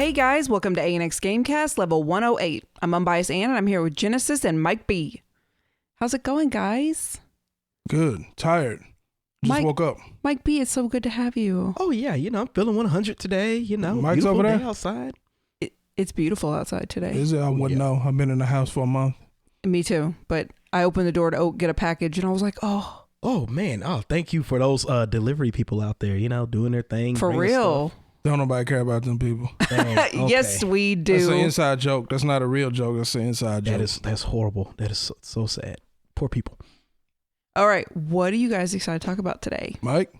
Hey guys, welcome to ANX Gamecast level 108. I'm Unbiased Ann and I'm here with Genesis and Mike B. How's it going, guys? Good. Tired. Just woke up. Mike B, it's so good to have you. Oh yeah, I'm feeling 100 today, Mike's over there? Day outside. It's beautiful outside today. Is it? I wouldn't know. I've been in the house for a month. Me too, but I opened the door to get a package and I was like, Oh man, thank you for those delivery people out there, doing their thing. For real. Stuff. Don't nobody care about them people. Okay. Yes, we do. That's an inside joke. That's not a real joke. That's an inside joke. That's horrible. That is so sad. Poor people. All right, what are you guys excited to talk about today? Mike?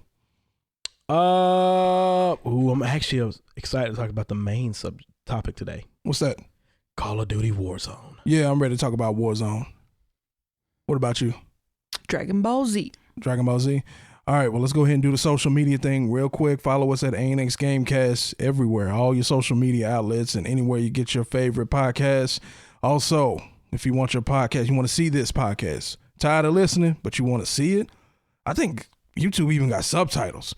I'm actually excited to talk about the main topic today. What's that? Call of Duty Warzone. Yeah, I'm ready to talk about Warzone. What about you? Dragon Ball Z. Dragon Ball Z? All right, well, let's go ahead and do the social media thing real quick. Follow us at ANX Gamecast everywhere, all your social media outlets and anywhere you get your favorite podcasts. Also, if you want your podcast, you want to see this podcast, tired of listening, but you want to see it, I think YouTube even got subtitles.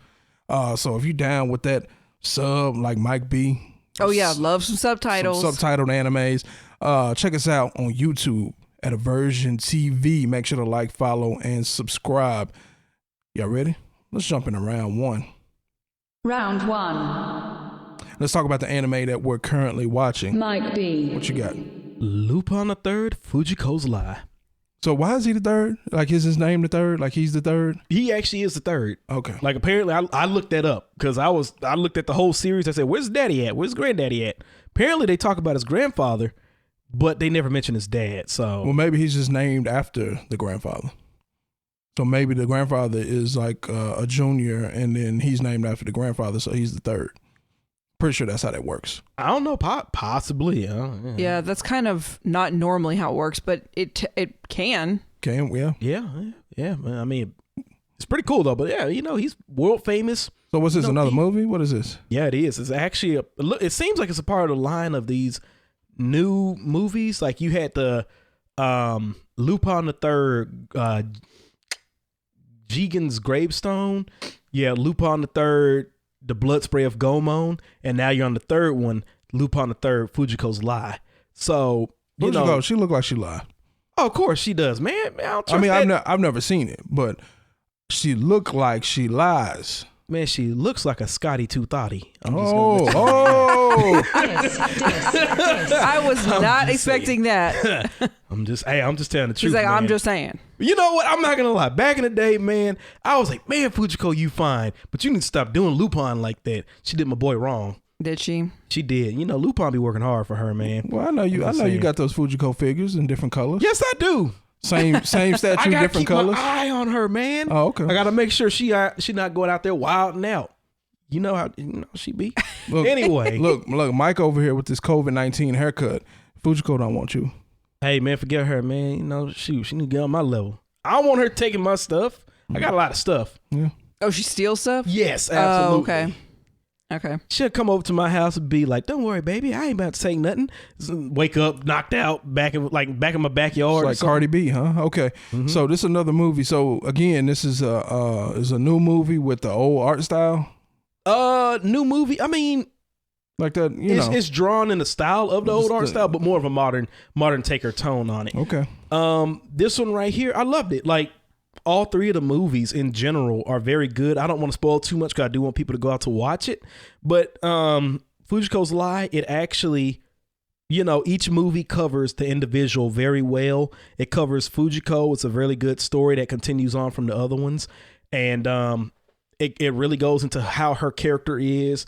So if you're down with that sub like Mike B. Oh, yeah, love some subtitles. Some subtitled animes. Check us out on YouTube at AVersion TV. Make sure to like, follow, and subscribe. Y'all ready? Let's jump into round one. Round one. Let's talk about the anime that we're currently watching. Mike B. What you got? Lupin the Third, Fujiko's Lie. So why is he the third? Like, is his name the third? Like, he's the third? He actually is the third. Okay. Like, apparently, I looked that up because I looked at the whole series. I said, where's daddy at? Where's granddaddy at? Apparently, they talk about his grandfather, but they never mention his dad. So, well, maybe he's just named after the grandfather. So maybe the grandfather is like a junior, and then he's named after the grandfather, so he's the third. Pretty sure that's how that works. I don't know, possibly. Yeah, that's kind of not normally how it works, but it can. Can we? Yeah. I mean, it's pretty cool though. But yeah, he's world famous. So what's this? Another movie? What is this? Yeah, it is. It's actually it seems like it's a part of the line of these new movies. Like you had the Lupin the Third, Jigen's Gravestone. Yeah, Lupin the Third, The Blood Spray of Gomon, and now you're on the third one, Lupin the Third, Fujiko's Lie. So Fujiko, she look like she lied. Oh, of course she does, man. I've never seen it, but she look like she lies. Man, she looks like a Scotty 230. I was not expecting that. I'm just telling the truth. She's like, man. I'm just saying. You know what? I'm not gonna lie. Back in the day, man, I was like, man, Fujiko, you fine, but you need to stop doing Lupin like that. She did my boy wrong. Did she? She did. Lupin be working hard for her, man. Well, I know you got those Fujiko figures in different colors. Yes, I do. Same statue, different colors. I gotta keep my eye on her, man. Oh, okay. I gotta make sure she not going out there wilding out. You know how she be. Look, anyway, look, Mike over here with this COVID-19 haircut. Fujiko don't want you. Hey man, forget her, man. She need to get on my level. I don't want her taking my stuff. I got a lot of stuff. Yeah. Oh, she steals stuff? Yes, absolutely. Oh, okay. She'll come over to my house and be like, "Don't worry, baby, I ain't about to take nothing." Wake up, knocked out, back in my backyard. It's like Cardi B, huh? Okay. Mm-hmm. So this is another movie. So again, this is a new movie with the old art style. New movie. I mean, like that. It's drawn in the style of the old art style, but more of a modern take or tone on it. Okay. This one right here, I loved it. Like all three of the movies in general are very good. I don't want to spoil too much because I do want people to go out to watch it. But Fujiko's Lie, it actually, each movie covers the individual very well. It covers Fujiko. It's a really good story that continues on from the other ones. And it really goes into how her character is,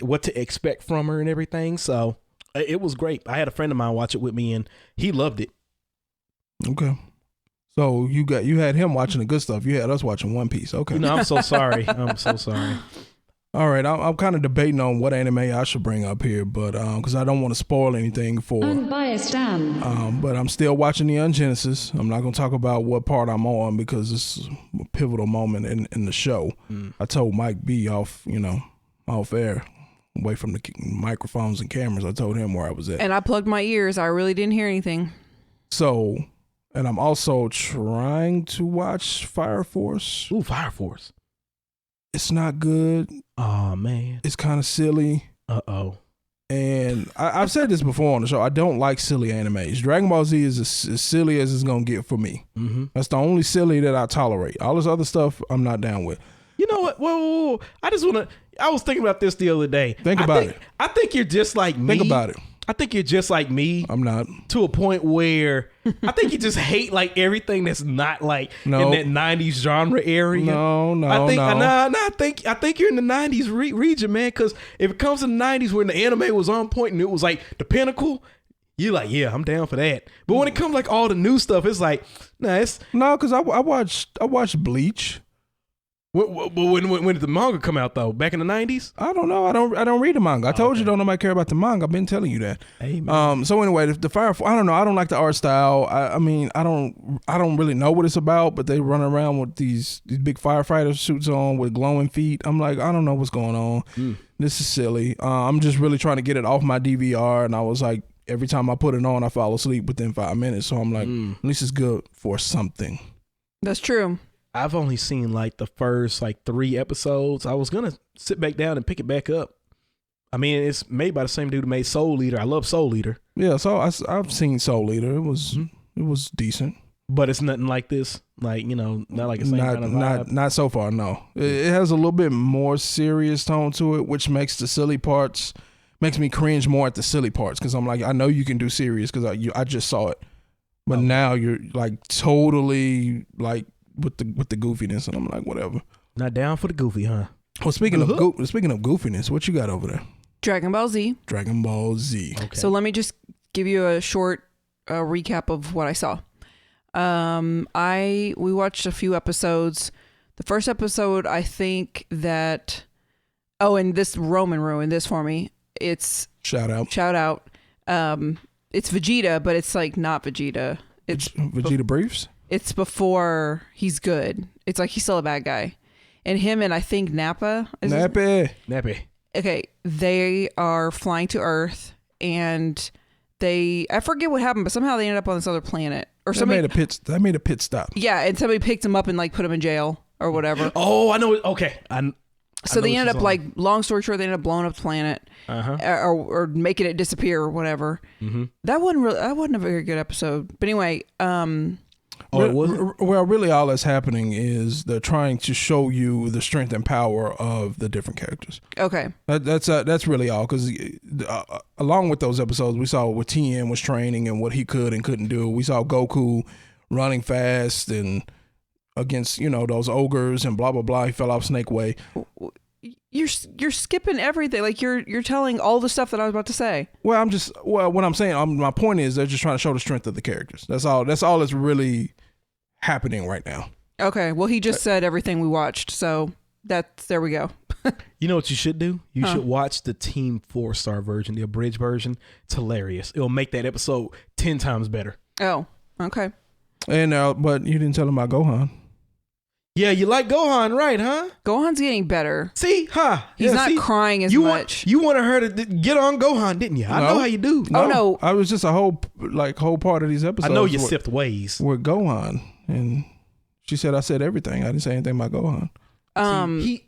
what to expect from her and everything. So it was great. I had a friend of mine watch it with me and he loved it. Okay. So you had him watching the good stuff. You had us watching One Piece. Okay. I'm so sorry. I'm so sorry. All right. I'm kind of debating on what anime I should bring up here, but because I don't want to spoil anything for Unbiased Dan. But I'm still watching Neon Genesis. I'm not going to talk about what part I'm on because it's a pivotal moment in the show. I told Mike B off air, away from the microphones and cameras. I told him where I was at. And I plugged my ears. I really didn't hear anything. So, and I'm also trying to watch Fire Force. Ooh, Fire Force. It's not good. Oh, man. It's kind of silly. Uh-oh. I've said this before on the show. I don't like silly animes. Dragon Ball Z is as silly as it's gonna get for me. Mm-hmm. That's the only silly that I tolerate. All this other stuff, I'm not down with. You know what? Whoa. I was thinking about this the other day. Think about it. I think you're just like me. Think about it. I think you're just like me. I'm not. To a point where I think you just hate like everything that's not like in that 90s genre area. No. I think you're in the 90s region, man, because if it comes to the 90s when the anime was on point and it was like the pinnacle, you're like, yeah, I'm down for that. But when it comes like all the new stuff, it's like, no, because I watched Bleach. When did the manga come out though? Back in the 90s? I don't know. I don't read the manga. I told you don't nobody care about the manga. I've been telling you that. Amen. So anyway, the Fire Force, I don't know. I don't like the art style. I mean, I don't really know what it's about, but they run around with these big firefighter suits on with glowing feet. I'm like, I don't know what's going on. This is silly. I'm just really trying to get it off my DVR, and I was like, every time I put it on, I fall asleep within 5 minutes. So I'm like, at least it's good for something. That's true. I've only seen like the first like 3 episodes. I was gonna sit back down and pick it back up. I mean, it's made by the same dude who made Soul Eater. I love Soul Eater. Yeah, so I've seen Soul Eater. It was decent, but it's nothing like this. Like, you know, not like the same kind of vibe. Not so far. No, it has a little bit more serious tone to it, which makes the silly parts makes me cringe more at the silly parts because I'm like, I know you can do serious because I just saw it, but now you're like totally like. With the goofiness, and I'm like, whatever. Not down for the goofy, huh? Well, speaking of goofiness, what you got over there? Dragon Ball Z. Dragon Ball Z. Okay. So let me just give you a short recap of what I saw. We watched a few episodes. The first episode, I think that. Oh, and this Roman ruined this for me. It's shout out. It's Vegeta, but it's like not Vegeta. It's Vegeta Briefs. It's before he's good. It's like he's still a bad guy. And him and I think Nappa. Nappy. Okay. They are flying to Earth and I forget what happened, but somehow they ended up on this other planet. Or somebody made a pit stop. Yeah, and somebody picked him up and like put him in jail or whatever. Oh, I know. Okay. So they ended up like, long story short, they ended up blowing up the planet or making it disappear or whatever. Mm-hmm. That wasn't a very good episode. But anyway, well, really all that's happening is they're trying to show you the strength and power of the different characters. Okay. That's really all, because along with those episodes, we saw what Tien was training and what he could and couldn't do. We saw Goku running fast and against, those ogres and blah, blah, blah. He fell off Snake Way. You're skipping everything. Like you're telling all the stuff that I was about to say. Well, what I'm saying, my point is they're just trying to show the strength of the characters. That's all that's really happening right now. Okay. Well, he just said everything we watched. So there we go. You know what you should do? You should watch the Team 4-star version, the abridged version. It's hilarious. It'll make that episode 10 times better. Oh, okay. And but you didn't tell him about Gohan. Yeah, you like Gohan, right, huh? Gohan's getting better. See, huh? He's not crying as much. You wanted her to get on Gohan, didn't you? I know how you do. No. I was just a whole part of these episodes. I know you sipped ways. With Gohan, and she said I said everything. I didn't say anything about Gohan.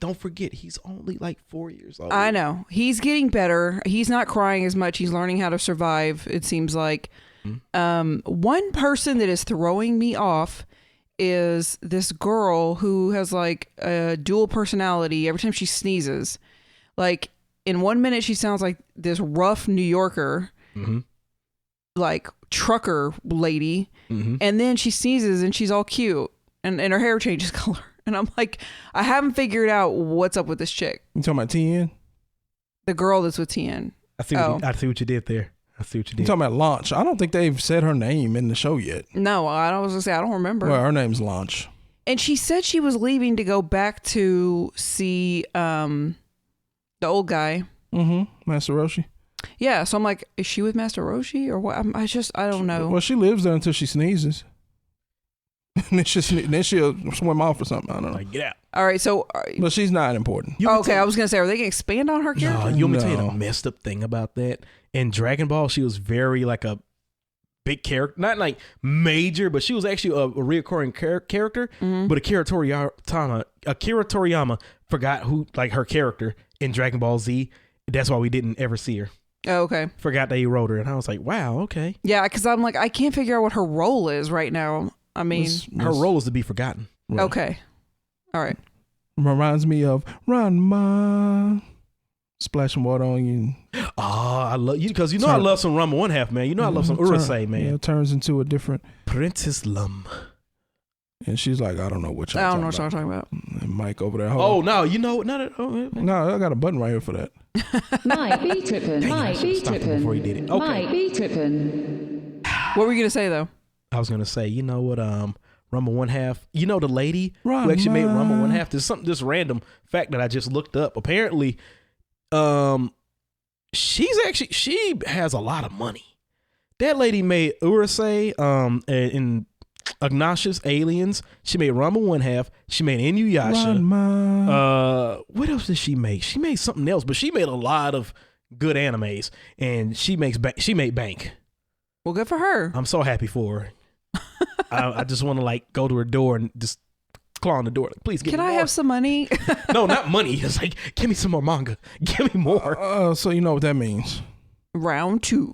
Don't forget, he's only like 4 years old. I know. He's getting better. He's not crying as much. He's learning how to survive, it seems like. One person that is throwing me off is this girl who has like a dual personality. Every time she sneezes, like in 1 minute she sounds like this rough New Yorker, like trucker lady, and then she sneezes and she's all cute and her hair changes color, and I'm like, I haven't figured out what's up with this chick. You talking about Tien? The girl that's with Tien. I see what you did there. I see what you did. You talking about Launch? I don't think they've said her name in the show yet. No, I was gonna say I don't remember. Well, her name's Launch. And she said she was leaving to go back to see the old guy. Master Roshi. Yeah, so I'm like, is she with Master Roshi or what? I don't know. Well, she lives there until she sneezes. And then she'll swim off or something. I don't know. Like, get out. All right, so but she's not important. Okay, I was gonna say, are they gonna expand on her character? No, you want me to tell you the messed up thing about that? In Dragon Ball, she was very like a big character, not like major, but she was actually a reoccurring character. But Akira Toriyama forgot who like her character in Dragon Ball Z. That's why we didn't ever see her. Oh, okay. Forgot that he wrote her, and I was like, wow, okay. Yeah, because I'm like, I can't figure out what her role is right now. I mean, her role is to be forgotten. Right. Okay. All right. Reminds me of Ranma. Splashing water on you. Oh, I love you because I love some Rumble One Half, man. I love some Urusei, man. Yeah, turns into a different Princess Lum. And she's like, I don't know what I don't know what y'all talking about. And Mike over there. No, no, I got a button right here for that. Might be tripping. Might be tripping. Before he did it. Okay. Might be tripping. What were you gonna say though? I was gonna say, you know what? Rumble One Half. You know the lady who actually made Rumble One Half. There's something, this random fact that I just looked up. Apparently, she has a lot of money. That lady made Urusei, in Obnoxious Aliens. She made Rumble One Half. She made Inuyasha. What else did she make? She made something else, but she made a lot of good animes, and she made bank. Well, good for her. I'm so happy for her. I just want to like go to her door and just claw on the door. Like, please give me more. Can I have some money? No, not money. It's like, give me some more manga. Give me more. So you know what that means. Round 2.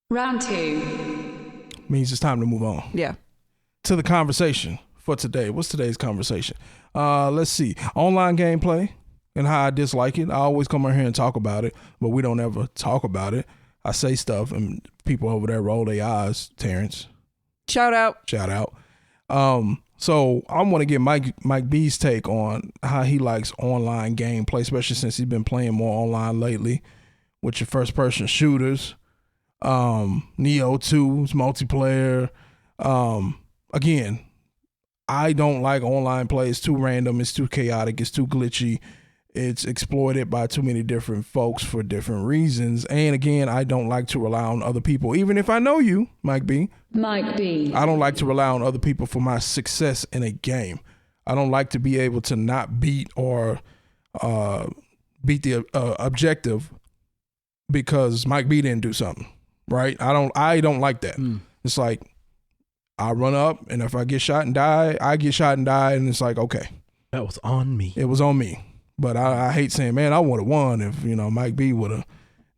Round 2. Means it's time to move on. Yeah. To the conversation for today. What's today's conversation? Let's see. Online gameplay and how I dislike it. I always come over here and talk about it, but we don't ever talk about it. I say stuff and people over there roll their eyes. Terrence. Shout out. So I want to get Mike B's take on how he likes online gameplay, especially since he's been playing more online lately with your first person shooters. Neo 2's multiplayer. Again, I don't like online play. It's too random. It's too chaotic. It's too glitchy. It's exploited by too many different folks for different reasons. And again, I don't like to rely on other people. Even if I know you, Mike B. I don't like to rely on other people for my success in a game. I don't like to be able to not beat or beat the objective because Mike B didn't do something. Right? I don't like that. It's like I run up, and if I get shot and die, I get shot and die, and it's like, okay, that was on me. It was on me. But I hate saying, man, I would have won if Mike B would have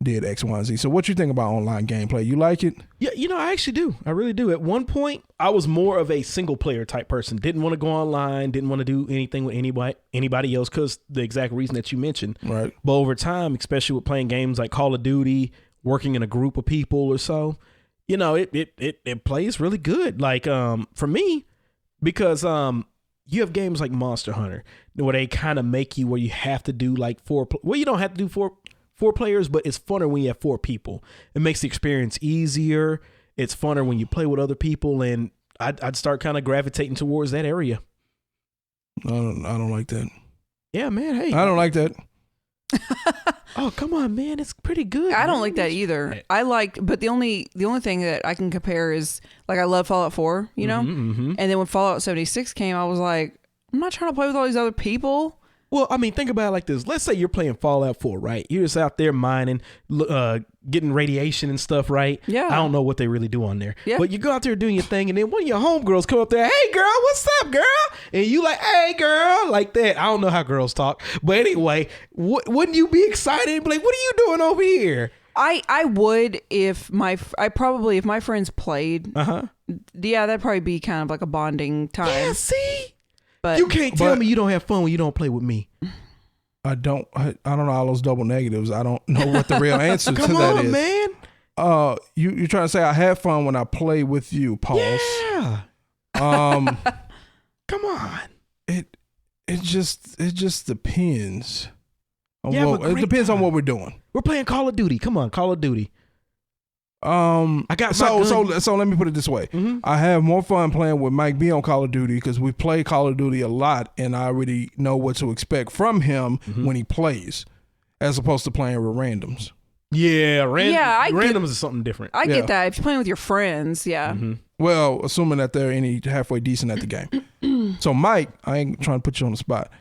did X, Y, and Z. So what you think about online gameplay? You like it? Yeah, I actually do. I really do. At one point, I was more of a single player type person. Didn't want to go online. Didn't want to do anything with anybody else because the exact reason that you mentioned. Right. But over time, especially with playing games like Call of Duty, working in a group of people or so, it plays really good. Like for me, because you have games like Monster Hunter where they kind of make you where you have to do like you don't have to do four players, but it's funner when you have 4 people. It makes the experience easier. It's funner when you play with other people, and I'd start kind of gravitating towards that area. I don't like that. Yeah, man. Hey, I don't like that. Oh, come on, man. It's pretty good. I don't like that either. But the only thing that I can compare is like I love Fallout 4, and then when Fallout 76 came, I was like, I'm not trying to play with all these other people. Well, I mean, think about it like this. Let's say you're playing Fallout 4, right? You're just out there mining, getting radiation and stuff, right? Yeah. I don't know what they really do on there. Yeah. But you go out there doing your thing, and then one of your homegirls come up there, hey, girl, what's up, girl? And you like, hey, girl, like that. I don't know how girls talk. But anyway, wouldn't you be excited and be like, what are you doing over here? I would if my friends played. Yeah, that'd probably be kind of like a bonding time. Yeah, see? But you can't tell me you don't have fun when you don't play with me. I don't know all those double negatives. I don't know what the real answer to that is. Come on, man. You're trying to say I have fun when I play with you, Pulse. Yeah. Come on. It just depends. It depends on what we're doing. We're playing Call of Duty. Come on, Call of Duty. I got so let me put it this way. I have more fun playing with Mike B on Call of Duty because we play Call of Duty a lot, and I already know what to expect from him when he plays, as opposed to playing with randoms. Yeah, randoms is something different. I get that if you're playing with your friends. Yeah. Well, assuming that they're any halfway decent at the game. So Mike, I ain't trying to put you on the spot.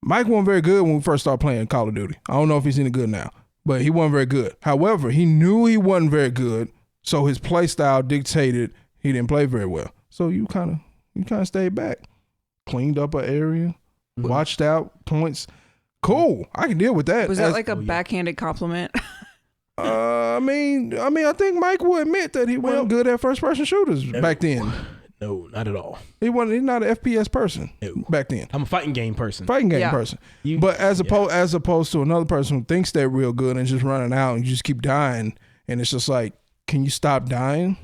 Mike wasn't very good when we first started playing Call of Duty. I don't know if he's any good now. But he wasn't very good. However, he knew he wasn't very good, so his play style dictated he didn't play very well. So you kind of stayed back, cleaned up an area, watched out points. Cool, I can deal with that. Was that like a backhanded compliment? I think Mike will admit that he wasn't good at first person shooters back then. No, not at all. He's not an FPS person back then. I'm a fighting game person. Person. But as opposed to another person who thinks they're real good and just running out and you just keep dying, and it's just like, can you stop dying?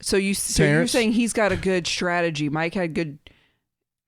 So you're saying he's got a good strategy. Mike had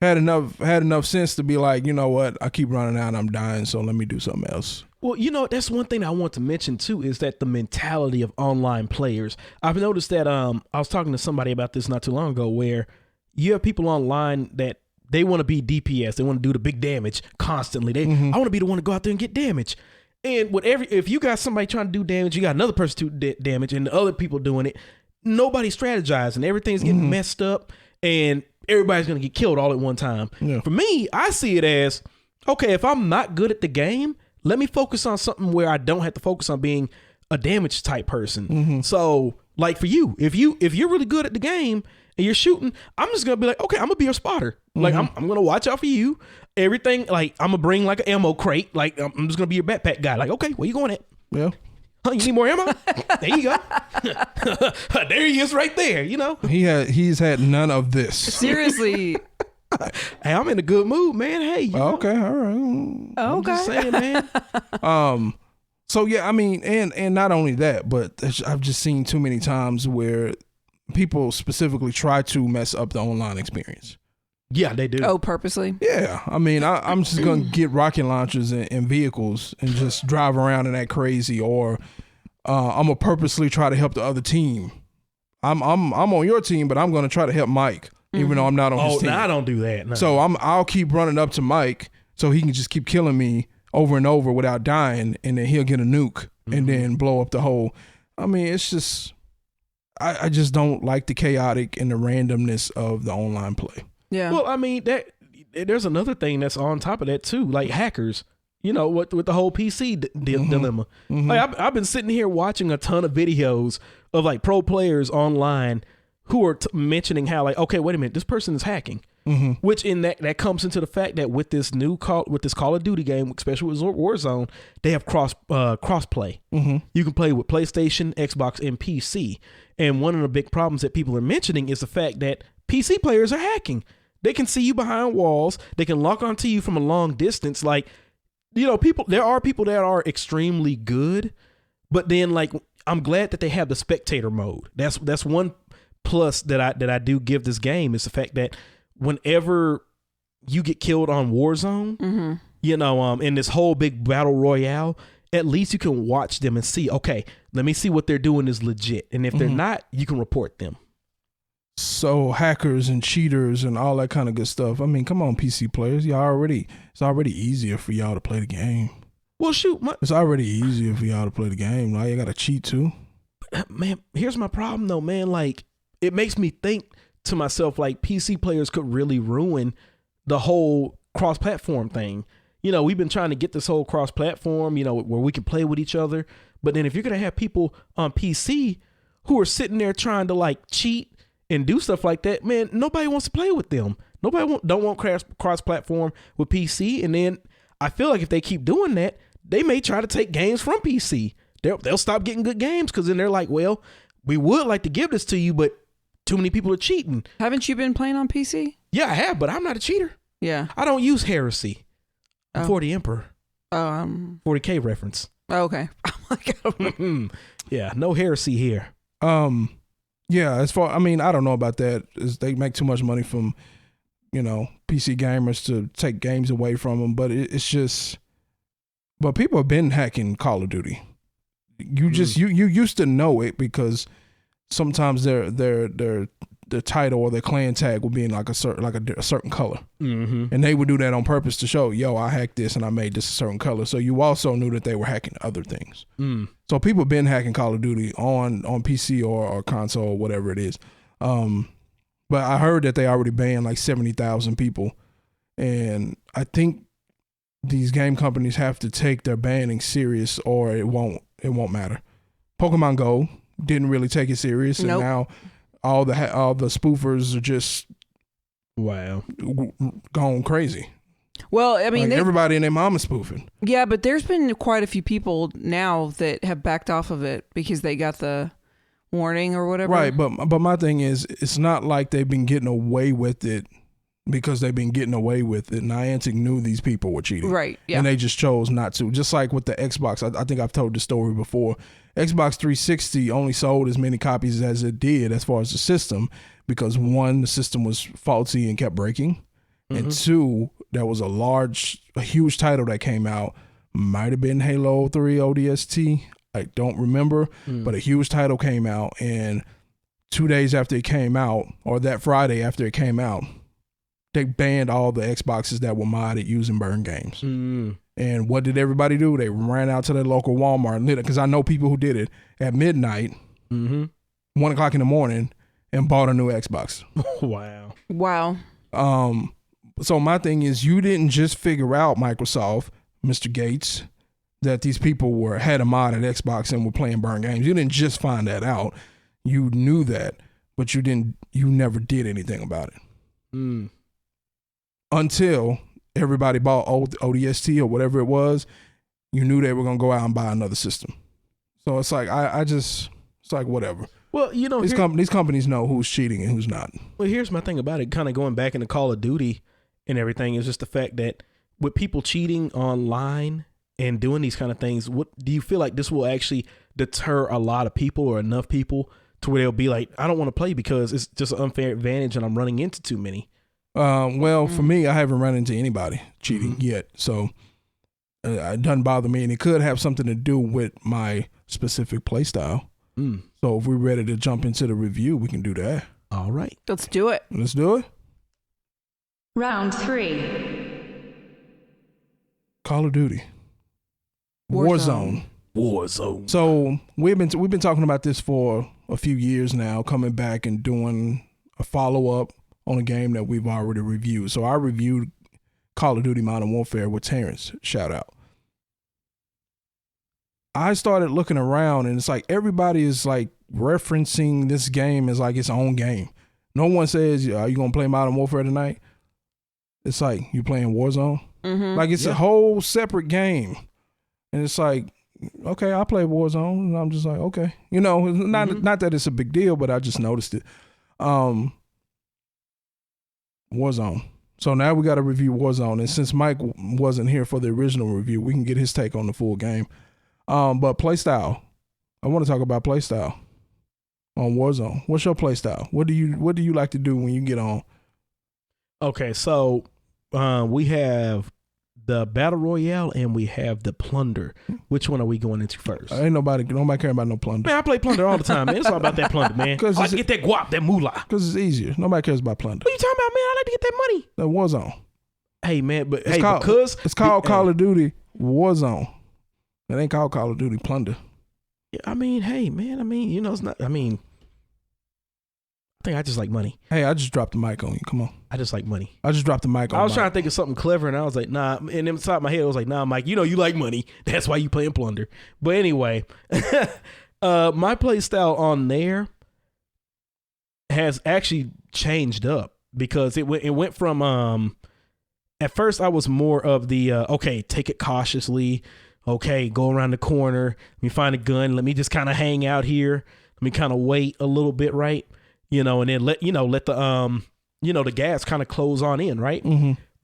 enough sense to be like, you know what, I keep running out and I'm dying, so let me do something else. Well, that's one thing I want to mention too, is that the mentality of online players. I've noticed that I was talking to somebody about this not too long ago, where you have people online that they want to be DPS, they want to do the big damage constantly. I want to be the one to go out there and get damage. And if you got somebody trying to do damage, you got another person to do damage, and the other people doing it, nobody's strategizing. Everything's getting messed up, and everybody's gonna get killed all at one time. Yeah. For me, I see it as, okay, if I'm not good at the game, let me focus on something where I don't have to focus on being a damage type person. So, like for you, if you're really good at the game and you're shooting, I'm just gonna be like, okay, I'm gonna be your spotter. Like I'm gonna watch out for you. Everything, like I'm gonna bring like an ammo crate. Like I'm just gonna be your backpack guy. Like, okay, where you going at? Yeah. Huh, you need more ammo? There you go. There he is right there, He's had none of this. Seriously. Hey, I'm in a good mood, man. Hey. Okay, all right. I'm just saying, man. So yeah, I mean, and not only that, but I've just seen too many times where people specifically try to mess up the online experience. Yeah, they do. Oh, purposely? Yeah. I mean, I'm just going to get rocket launchers and vehicles and just drive around and act crazy, or I'm going to purposely try to help the other team. I'm on your team, but I'm going to try to help Mike, even though I'm not on his team. Oh, no, I don't do that. No. So I'll keep running up to Mike so he can just keep killing me over and over without dying, and then he'll get a nuke and then blow up the whole. I mean, it's just, I just don't like the chaotic and the randomness of the online play. Yeah. Well, I mean, there's another thing that's on top of that too, like hackers. With the whole PC dilemma. Like I've been sitting here watching a ton of videos of like pro players online who are mentioning how, like, okay, wait a minute, this person is hacking. Which in that comes into the fact that with this Call of Duty game, especially with Warzone, they have cross play. You can play with PlayStation, Xbox, and PC. And one of the big problems that people are mentioning is the fact that PC players are hacking. They can see you behind walls. They can lock onto you from a long distance. Like, there are people that are extremely good, but then like, I'm glad that they have the spectator mode. That's one plus that I do give this game, is the fact that whenever you get killed on Warzone, in this whole big battle royale, at least you can watch them and see, okay, let me see what they're doing is legit. And if they're not, you can report them. So hackers and cheaters and all that kind of good stuff. I mean, come on, PC players. It's already easier for y'all to play the game. Well, shoot. It's already easier for y'all to play the game. Now you got to cheat too. Man, here's my problem though, man. Like, it makes me think to myself, like, PC players could really ruin the whole cross-platform thing. We've been trying to get this whole cross-platform, where we can play with each other. But then if you're going to have people on PC who are sitting there trying to like cheat and do stuff like that, man, nobody wants to play with them. Don't want cross-platform with PC. And then I feel like if they keep doing that, they may try to take games from PC. They'll stop getting good games, because then they're like, well, we would like to give this to you, but too many people are cheating. Haven't you been playing on PC? Yeah, I have, but I'm not a cheater. Yeah. I don't use heresy. I'm for the Emperor. 40K reference. Oh, okay. Yeah, no heresy here. Yeah, I don't know about that. They make too much money from, PC gamers to take games away from them. But it's just, but people have been hacking Call of Duty. You just you used to know it, because sometimes their title or their clan tag would be in like a certain color, and they would do that on purpose to show, yo, I hacked this and I made this a certain color. So you also knew that they were hacking other things. So people have been hacking Call of Duty on PC or console or whatever it is. But I heard that they already banned like 70,000 people, and I think these game companies have to take their banning serious, or it won't matter. Pokemon Go didn't really take it serious, and now all the spoofers are just gone crazy. Well, I mean, Like everybody and their mama spoofing. yeah, but there's been quite a few people now that have backed off of it because they got the warning or whatever. Right, but my thing is, it's not like they've been getting away with it because they've been getting away with it. Niantic knew these people were cheating. Right, yeah. And they just chose not to. Just like with the Xbox, I think I've told the story before. Xbox 360 only sold as many copies as it did as far as the system because one, the system was faulty and kept breaking. And two, there was a huge title that came out. Might have been Halo 3 ODST. I don't remember, but a huge title came out, and 2 days after it came out, or that Friday after it came out, they banned all the Xboxes that were modded using burn games. And what did everybody do? They ran out to their local Walmart and lit it, because I know people who did it at midnight, 1 o'clock in the morning, and bought a new Xbox. Wow. So my thing is, you didn't just figure out, Microsoft, Mr. Gates, that these people had a mod at Xbox and were playing burn games. You didn't just find that out. You knew that, but you never did anything about it. Until everybody bought ODST or whatever it was, you knew they were going to go out and buy another system. So it's like, it's like whatever. Well, these companies know who's cheating and who's not. Well, here's my thing about it, kind of going back into Call of Duty and everything, is just the fact that with people cheating online and doing these kind of things, what do you feel like this will actually deter a lot of people or enough people to where they'll be like, I don't want to play because it's just an unfair advantage and I'm running into too many? Well, for me, I haven't run into anybody cheating yet, so it doesn't bother me, and it could have something to do with my specific play style. So if we're ready to jump into the review, we can do that. All right. Let's do it. Let's do it. Round 3. Call of Duty Warzone. So we've been talking about this for a few years now, coming back and doing a follow-up on a game that we've already reviewed. So I reviewed Call of Duty Modern Warfare with Terrence, shout out. I started looking around, and it's like everybody is like referencing this game as like its own game. No one says, are you going to play Modern Warfare tonight? It's like, you playing Warzone? Like it's a whole separate game. And it's like, okay, I play Warzone. And I'm just like, okay. Not that it's a big deal, but I just noticed it. Warzone. So now we got to review Warzone. And since Mike wasn't here for the original review, we can get his take on the full game. But playstyle. I want to talk about playstyle on Warzone. What's your playstyle? What do you like to do when you get on? Okay, so we have the Battle Royale and we have the Plunder. Which one are we going into first? Ain't nobody care about no Plunder. Man, I play Plunder all the time, man. It's all about that Plunder, man. I like to get that guap, that moolah. Because it's easier. Nobody cares about Plunder. What are you talking about, man? I like to get that money. That Warzone. Hey, man, but it's called Call of Duty Warzone. It ain't called Call of Duty Plunder. Yeah, I mean, hey, man, it's not, I think I just like money. Hey, I just dropped the mic on you. Come on. I just like money. I just dropped the mic on I was trying to think of something clever, and I was like, nah. And inside my head, I was like, nah, Mike, you like money. That's why you playing Plunder. But anyway, my play style on there has actually changed up because it went from, at first I was more of the, okay, take it cautiously. Okay, go around the corner. Let me find a gun. Let me just kind of hang out here. Let me kind of wait a little bit, right? And then let the the gas kind of close on in, right?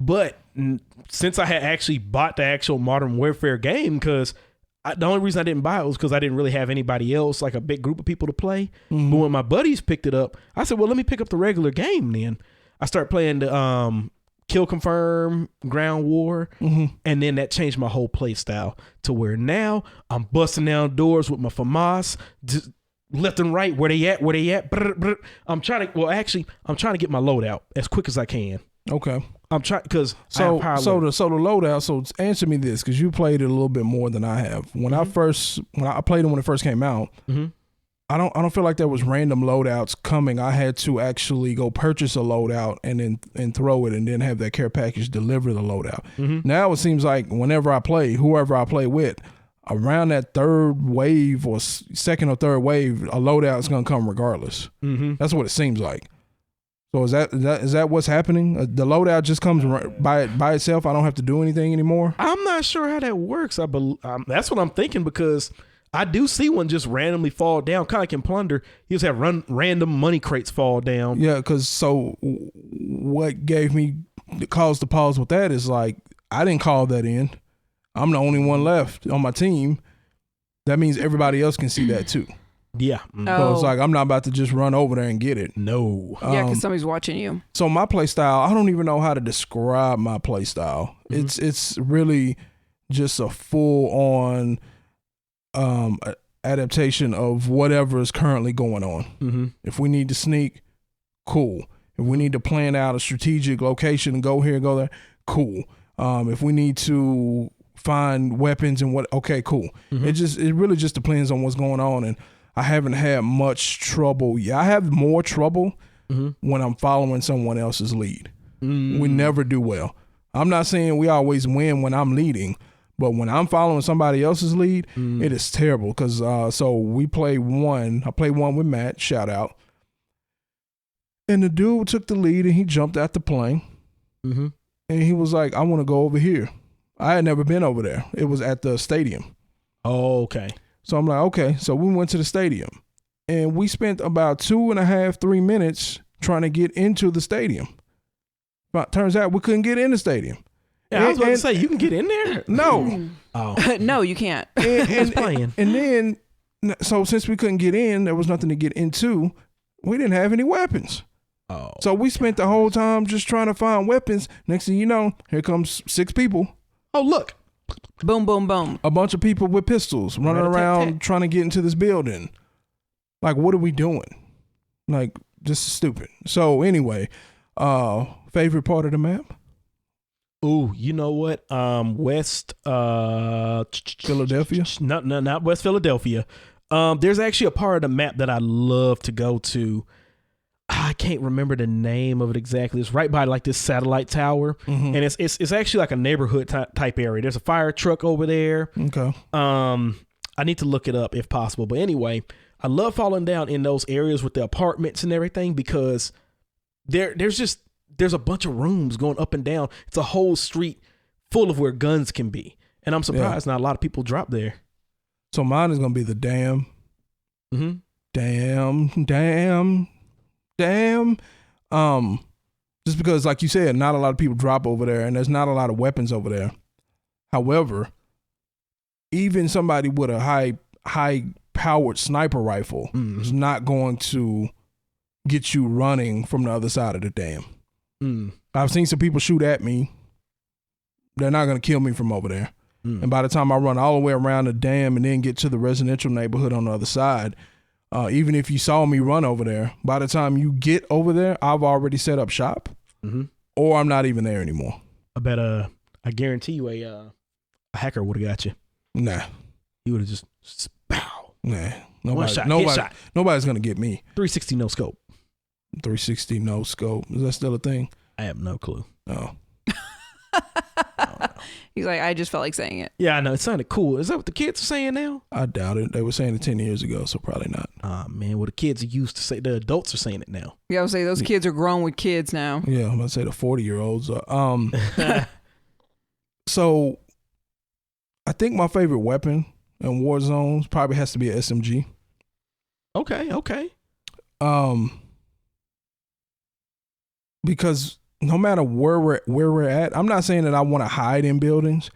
But since I had actually bought the actual Modern Warfare game, because the only reason I didn't buy it was because I didn't really have anybody else, like a big group of people to play. But when my buddies picked it up, I said, well, let me pick up the regular game then. I started playing the Kill Confirm, Ground War, and then that changed my whole play style to where now I'm busting down doors with my FAMAS, just left and right, where they at? Brr, brr. I'm trying to get my loadout as quick as I can. Okay. I'm trying because the loadout. So answer me this, because you played it a little bit more than I have. When I played it when it first came out, I don't feel like there was random loadouts coming. I had to actually go purchase a loadout and throw it, and then have that care package deliver the loadout. Now it seems like whenever I play, whoever I play with, around that third wave or second or third wave, a loadout is gonna come regardless. That's what it seems like. So is that what's happening? The loadout just comes by itself. I don't have to do anything anymore. I'm not sure how that works. That's what I'm thinking, because I do see one just randomly fall down, kind of like in Plunder. You just have random money crates fall down. Yeah, because so what gave me the cause to pause with that is like, I didn't call that in. I'm the only one left on my team. That means everybody else can see that too. Yeah. So it's like, I'm not about to just run over there and get it. No. Yeah, because somebody's watching you. So my play style, I don't even know how to describe my play style. It's really just a full on adaptation of whatever is currently going on. If we need to sneak, cool. If we need to plan out a strategic location and go here, go there, cool. If we need to find weapons and okay, cool. It really just depends on what's going on. And I haven't had much trouble. Yeah, I have more trouble when I'm following someone else's lead. We never do well. I'm not saying we always win when I'm leading, but when I'm following somebody else's lead, it is terrible. Because so we play one. I played one with Matt. Shout out. And the dude took the lead and he jumped out the plane. And he was like, "I want to go over here." I had never been over there. It was at the stadium. Oh, okay. So I'm like, okay. So we went to the stadium and we spent about 2.5, 3 minutes trying to get into the stadium. But turns out we couldn't get in the stadium. Yeah, I was about to say, you can get in there? No. Oh. No, you can't. And playing. And then, so since we couldn't get in, there was nothing to get into. We didn't have any weapons. Oh. So we spent the whole time just trying to find weapons. Next thing you know, here comes 6 people. Oh, look. Boom, boom, boom. A bunch of people with pistols running around trying to get into this building. Like, what are we doing? Like, this is stupid. So anyway, favorite part of the map? Ooh, you know what? West Philadelphia? Not West Philadelphia. There's actually a part of the map that I love to go to. I can't remember the name of it exactly. It's right by like this satellite tower, and it's actually like a neighborhood type area. There's a fire truck over there. Okay. I need to look it up if possible. But anyway, I love falling down in those areas with the apartments and everything, because there's a bunch of rooms going up and down. It's a whole street full of where guns can be, and I'm surprised not a lot of people drop there. So mine is gonna be the dam. Damn. Just because, like you said, not a lot of people drop over there and there's not a lot of weapons over there. However, even somebody with a high powered sniper rifle is not going to get you running from the other side of the dam. I've seen some people shoot at me. They're not going to kill me from over there. And by the time I run all the way around the dam and then get to the residential neighborhood on the other side, even if you saw me run over there, by the time you get over there, I've already set up shop, or I'm not even there anymore. I guarantee you a hacker would have got you. Nah. He would have just pow. Nah. Headshot. Nobody's going to get me. 360 no scope. 360 no scope. Is that still a thing? I have no clue. Oh. He's like, I just felt like saying it. Yeah, I know. It sounded cool. Is that what the kids are saying now? I doubt it. They were saying it 10 years ago, so probably not. Man, well, the kids are used to say, the adults are saying it now. Yeah, I would say those kids are grown with kids now. Yeah, I'm going to say the 40-year-olds. So I think my favorite weapon in Warzone probably has to be an SMG. Okay. Because no matter where we're at, I'm not saying that I want to hide in buildings,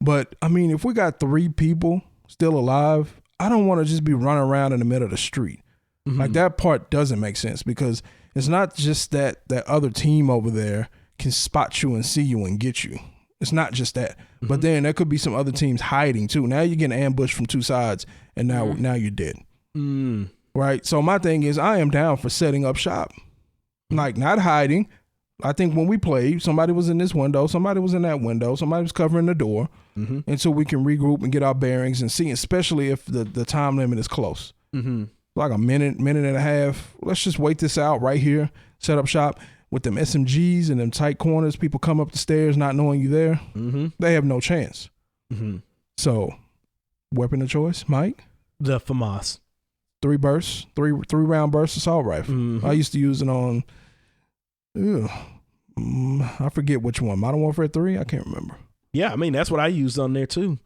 but I mean, if we got 3 people still alive, I don't want to just be running around in the middle of the street. Like, that part doesn't make sense, because it's not just that other team over there can spot you and see you and get you. It's not just that, but then there could be some other teams hiding too. Now you're getting ambushed from 2 sides, and now you're dead. Right. So my thing is, I am down for setting up shop, like not hiding. I think when we played, somebody was in this window, somebody was in that window, somebody was covering the door, and so we can regroup and get our bearings and see, especially if the time limit is close. Like a minute and a half. Let's just wait this out right here, set up shop with them SMGs and them tight corners. People come up the stairs not knowing you there. They have no chance. So, weapon of choice, Mike? The FAMAS. 3 bursts, 3 round burst assault rifle. I used to use it on Ew. I forget which one. Modern Warfare 3? I can't remember. Yeah, I mean, that's what I used on there too.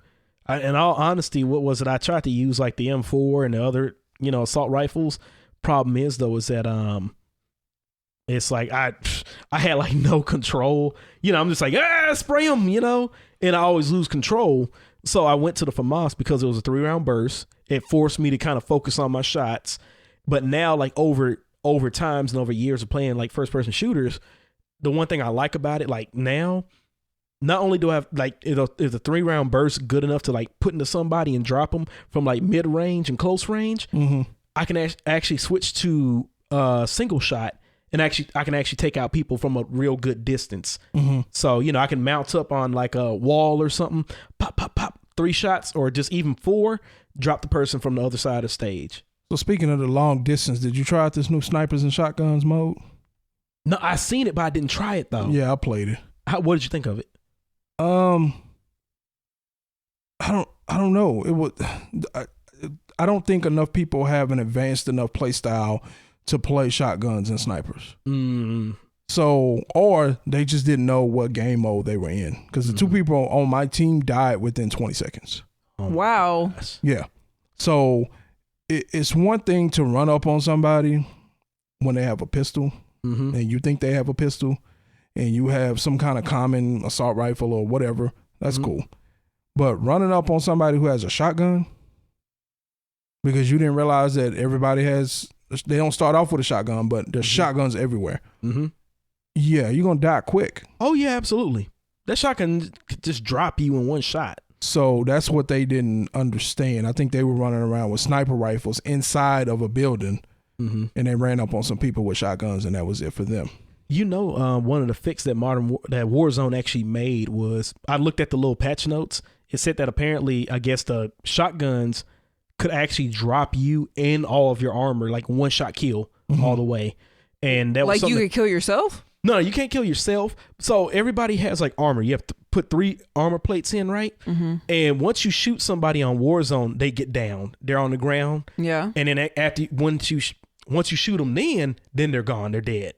In all honesty, what was it? I tried to use like the M4 and the other, assault rifles. Problem is though, is that it's like I had like no control. I'm just like, spray them, and I always lose control. So I went to the FAMAS because it was a 3-round burst. It forced me to kind of focus on my shots. But now, like over times and over years of playing like first person shooters, the one thing I like about it, like now, not only do I have like, is a 3-round burst good enough to like put into somebody and drop them from like mid range and close range, I can actually switch to single shot. And I can actually take out people from a real good distance. So, I can mount up on like a wall or something, pop, pop, pop, 3 shots, or just even 4, drop the person from the other side of the stage. So speaking of the long distance, did you try out this new snipers and shotguns mode? No, I seen it, but I didn't try it though. Yeah, I played it. What did you think of it? I don't know. I don't think enough people have an advanced enough play style to play shotguns and snipers. So, or they just didn't know what game mode they were in. Because the 2 people on my team died within 20 seconds. Wow. Yeah. So, it's one thing to run up on somebody when they have a pistol and you think they have a pistol and you have some kind of common assault rifle or whatever. That's cool. But running up on somebody who has a shotgun because you didn't realize that everybody they don't start off with a shotgun, but there's shotguns everywhere. Yeah, you're going to die quick. Oh, yeah, absolutely. That shotgun could just drop you in one shot. So that's what they didn't understand. I think they were running around with sniper rifles inside of a building, and they ran up on some people with shotguns, and that was it for them. One of the fix that that Warzone actually made was, I looked at the little patch notes. It said that apparently, I guess the shotguns could actually drop you and all of your armor, like one shot kill all the way. And that was like you could kill yourself? No, you can't kill yourself. So everybody has like armor. You have to put 3 armor plates in, right? And once you shoot somebody on Warzone, they get down. They're on the ground. Yeah. And then once you shoot them, then they're gone. They're dead.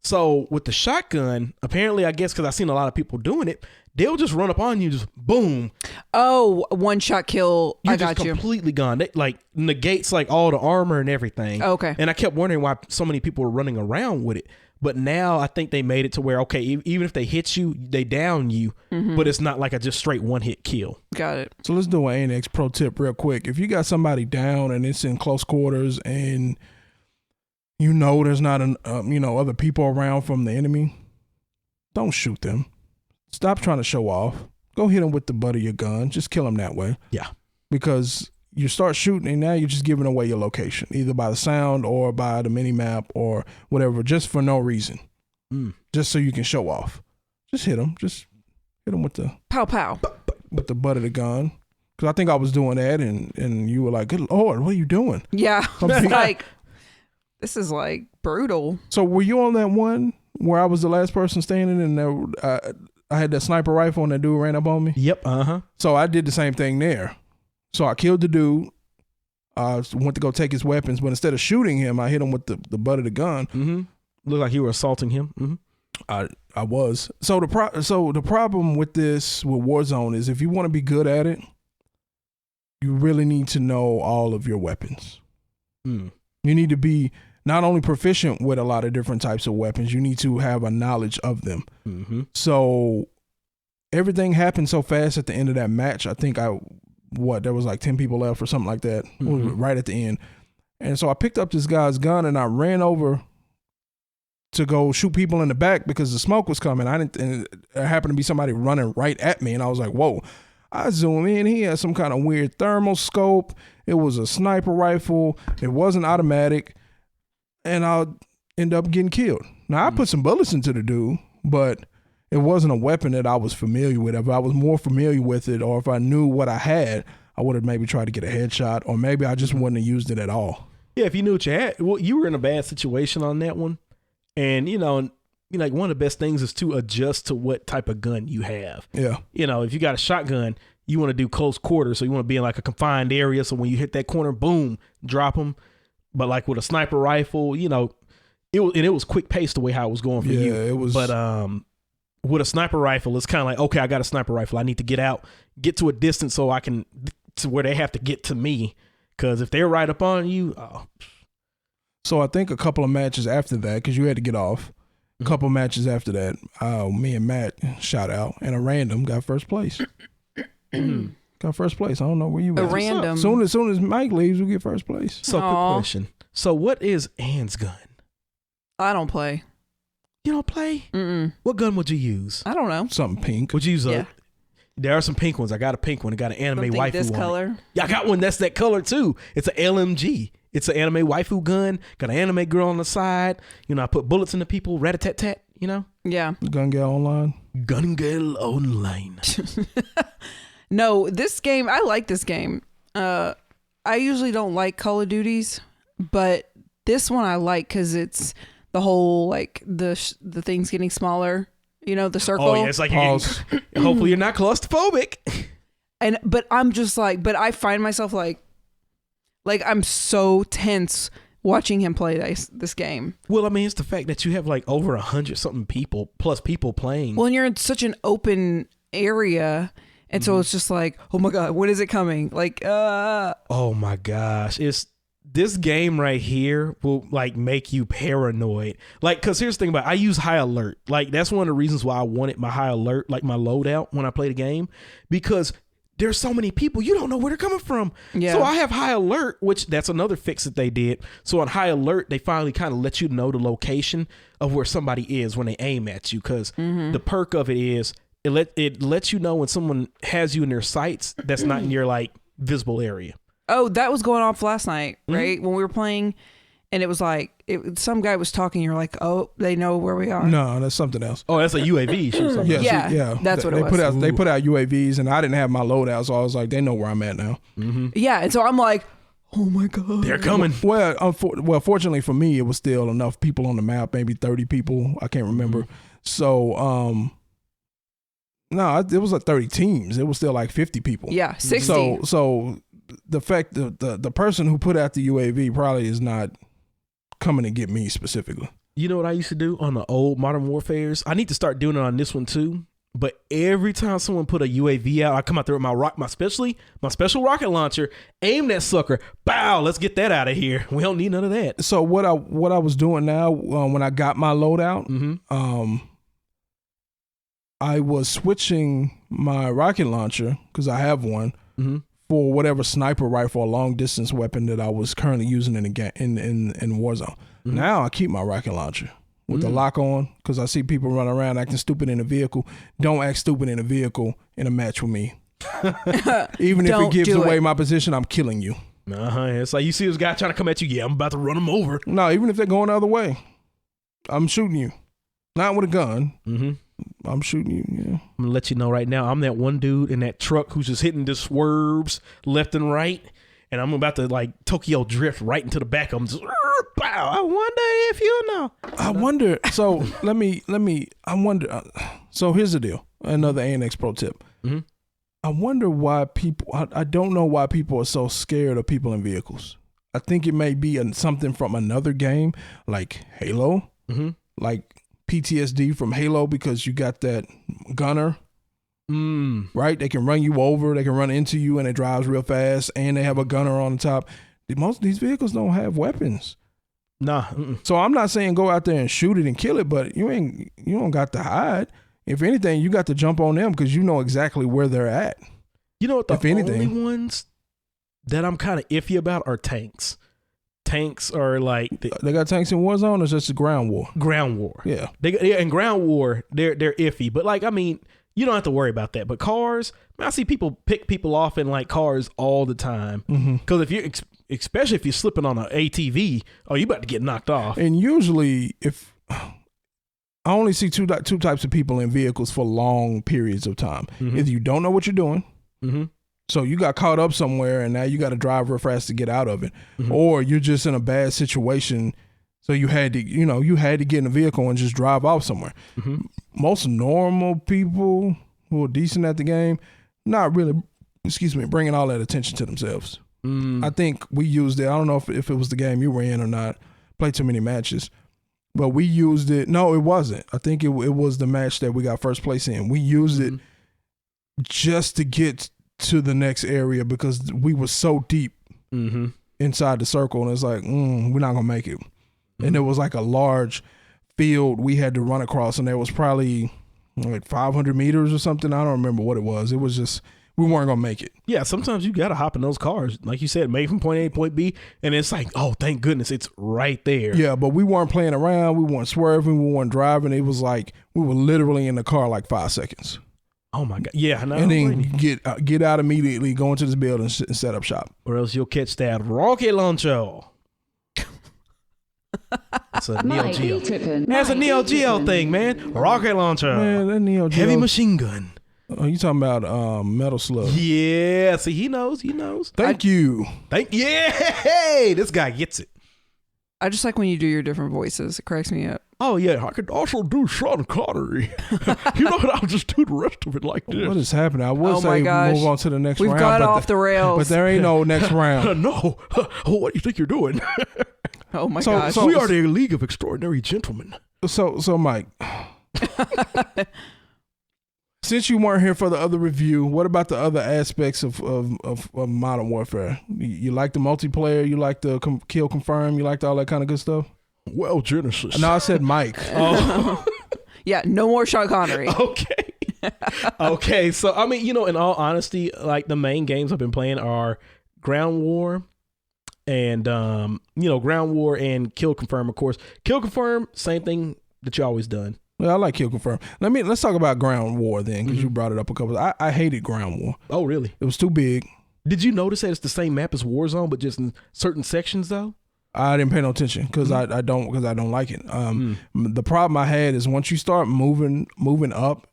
So with the shotgun, apparently, I guess because I've seen a lot of people doing it, they'll just run up on you, just boom. Oh, one shot kill. You're I got just you. completely gone. It like negates like all the armor and everything. Okay. And I kept wondering why so many people were running around with it. But now I think they made it to where, okay, even if they hit you, they down you, but it's not like a just straight one-hit kill. Got it. So let's do an ANX pro tip real quick. If you got somebody down and it's in close quarters and there's not other people around from the enemy, don't shoot them. Stop trying to show off. Go hit them with the butt of your gun. Just kill them that way. Yeah. Because you start shooting and now you're just giving away your location, either by the sound or by the mini map or whatever, just for no reason. Just so you can show off. Just hit them. Just hit them with the pow pow with the butt of the gun. Because I think I was doing that and you were like, good Lord, what are you doing? Yeah. Like, this is like brutal. So were you on that one where I was the last person standing and I had that sniper rifle and that dude ran up on me? Yep. So I did the same thing there. So I killed the dude. I went to go take his weapons, but instead of shooting him, I hit him with the butt of the gun. Looked like you were assaulting him. I was. So the problem with Warzone is if you want to be good at it, you really need to know all of your weapons. You need to be not only proficient with a lot of different types of weapons, you need to have a knowledge of them. So everything happened so fast at the end of that match. I think there was like 10 people left or something like that, right at the end. And so I picked up this guy's gun and I ran over to go shoot people in the back because the smoke was coming. And there happened to be somebody running right at me. And I was like, whoa. I zoom in. He had some kind of weird thermal scope. It was a sniper rifle. It wasn't automatic. And I'll end up getting killed. Now, I put some bullets into the dude, but it wasn't a weapon that I was familiar with. If I was more familiar with it or if I knew what I had, I would have maybe tried to get a headshot or maybe I just wouldn't have used it at all. Yeah, if you knew what you had. Well, you were in a bad situation on that one. And, like one of the best things is to adjust to what type of gun you have. Yeah. If you got a shotgun, you want to do close quarters. So you want to be in like a confined area. So when you hit that corner, boom, drop them. But like with a sniper rifle, it was quick paced the way how it was going for you. It was. But with a sniper rifle, it's kind of like, okay, I got a sniper rifle. I need to get to a distance so I can to where they have to get to me. Because if they're right up on you, So I think a couple of matches after that, because you had to get off. A couple of matches after that, me and Matt shot out, and a random got first place. Got first place. I don't know where you were. A random. Soon as Mike leaves, we get first place. So quick question. So what is Ann's gun? I don't play. You don't play? Mm-mm. What gun would you use? I don't know. Something pink. Would you use Yeah. There are some pink ones. I got a pink one. I got an anime Something waifu this one. color. Yeah, I got one that's that color too. It's an LMG. It's an anime waifu gun. Got an anime girl on the side. You know, I put bullets into people. Rat-a-tat-tat. You know. Yeah. Gun Gal Online. Gun Girl Online. No, this game, I like this game. I usually don't like Call of Duties, but this one I like because it's the whole, like, the things getting smaller, you know, the circle. Oh, yeah, it's like hopefully you're not claustrophobic. But I'm just like, but I find myself like I'm so tense watching him play this game. Well, I mean, it's the fact that you have like over 100-something people plus people playing. Well, and you're in such an open area. And so it's just like, oh my God, when is it coming? Like, oh my gosh. This game right here will like make you paranoid. Like, cause here's the thing about it, I use high alert. Like, that's one of the reasons why I wanted my high alert, like my loadout when I play the game, because there's so many people, you don't know where they're coming from. Yeah. So I have high alert, which that's another fix that they did. So on high alert, they finally kind of let you know the location of where somebody is when they aim at you. Cause the perk of it is it lets you know when someone has you in their sights that's not in your like visible area. oh, that was going off last night, right? When we were playing, and it was like, some guy was talking, you're like, oh, they know where we are. No, that's something else. Oh, that's a UAV. She was talking about. Yeah, that's what it was. They put out UAVs, and I didn't have my loadout, so I was like, they know where I'm at now. Yeah, and so I'm like, oh my God. They're coming. Well, fortunately for me, it was still enough people on the map, maybe 30 people. I can't remember. So, no, it was like 30 teams. It was still like 50 people. Yeah, 60. So the fact that the person who put out the UAV probably is not coming to get me specifically. You know what I used to do on the old Modern Warfares? I need to start doing it on this one too. But every time someone put a UAV out, I come out there with my special rocket launcher, aim that sucker, bow, let's get that out of here. We don't need none of that. So what I was doing now when I got my loadout, I was switching my rocket launcher, because I have one, for whatever sniper rifle or long distance weapon that I was currently using in Warzone. Now I keep my rocket launcher with the lock on, because I see people running around acting stupid in a vehicle. Don't act stupid in a vehicle in a match with me. Even if it gives away my position, I'm killing you. It's like you see this guy trying to come at you. Yeah, I'm about to run him over. No, even if they're going the other way, I'm shooting you. Not with a gun. I'm shooting you. Yeah. I'm gonna let you know right now. I'm that one dude in that truck who's just hitting the swerves left and right, and I'm about to like Tokyo drift right into the back of him. Just, bow. I wonder if you know. I wonder. So let me. I wonder. So here's the deal. Another ANX pro tip. I wonder why people. I don't know why people are so scared of people in vehicles. I think it may be something from another game, like Halo. Like PTSD from Halo, because you got that gunner, right? They can run you over, they can run into you, and it drives real fast, and they have a gunner on the top. Most of these vehicles don't have weapons. Nah. So I'm not saying go out there and shoot it and kill it, but you don't got to hide. If anything, you got to jump on them because you know exactly where they're at. You know what? The only ones that I'm kind of iffy about are tanks. Tanks are like they got tanks in Warzone, or is just ground war? Ground war. Yeah. In ground war, they're iffy. But like, I mean, you don't have to worry about that. But cars, man, I see people pick people off in like cars all the time. Because if you're, especially if you're slipping on an ATV, oh, you about to get knocked off. And usually, if I only see two types of people in vehicles for long periods of time. Either you don't know what you're doing. So you got caught up somewhere and now you got to drive real fast to get out of it. Or you're just in a bad situation. So you had to get in a vehicle and just drive off somewhere. Most normal people who are decent at the game, not really, bringing all that attention to themselves. I think we used it. I don't know if it was the game you were in or not. Played too many matches. But we used it. No, it wasn't. I think it was the match that we got first place in. We used it just to get to the next area because we were so deep inside the circle. And it's like, we're not going to make it. And it was like a large field we had to run across. And there was probably like 500 meters or something. I don't remember what it was. It was just, we weren't going to make it. Yeah, sometimes you got to hop in those cars. Like you said, made from point A to point B. And it's like, oh, thank goodness it's right there. Yeah, but we weren't playing around. We weren't swerving. We weren't driving. It was like we were literally in the car like 5 seconds. Oh, my God. Yeah. No, and then get out immediately, go into this building and set up shop. Or else you'll catch that rocket launcher. That's a Neo Geo. That's a Neo Geo thing, man. Rocket launcher. Man, that Neo Geo. Heavy machine gun. Oh, you talking about Metal Slug? Yeah, see, he knows. Thank you. Yeah, hey, this guy gets it. I just like when you do your different voices. It cracks me up. Oh yeah, I could also do Sean Connery. You know what? I'll just do the rest of it like this. What is happening? I will say move on to the next round. We've got off the rails. But there ain't no next round. No. What do you think you're doing? Oh my gosh. So we are the League of Extraordinary Gentlemen. So Mike, since you weren't here for the other review, what about the other aspects of Modern Warfare? You like the multiplayer? You like the kill confirm? You liked all that kind of good stuff? Well, Genesis. No, I said Mike. Oh. Yeah, no more Sean Connery. Okay. So, I mean, in all honesty, like the main games I've been playing are Ground War and, Ground War and Kill Confirm, of course. Kill Confirm, same thing that you always done. Well, I like Kill Confirm. Let's talk about Ground War then, because you brought it up a couple. I hated Ground War. Oh, really? It was too big. Did you notice that it's the same map as Warzone, but just in certain sections though? I didn't pay no attention because I don't like it. The problem I had is once you start moving up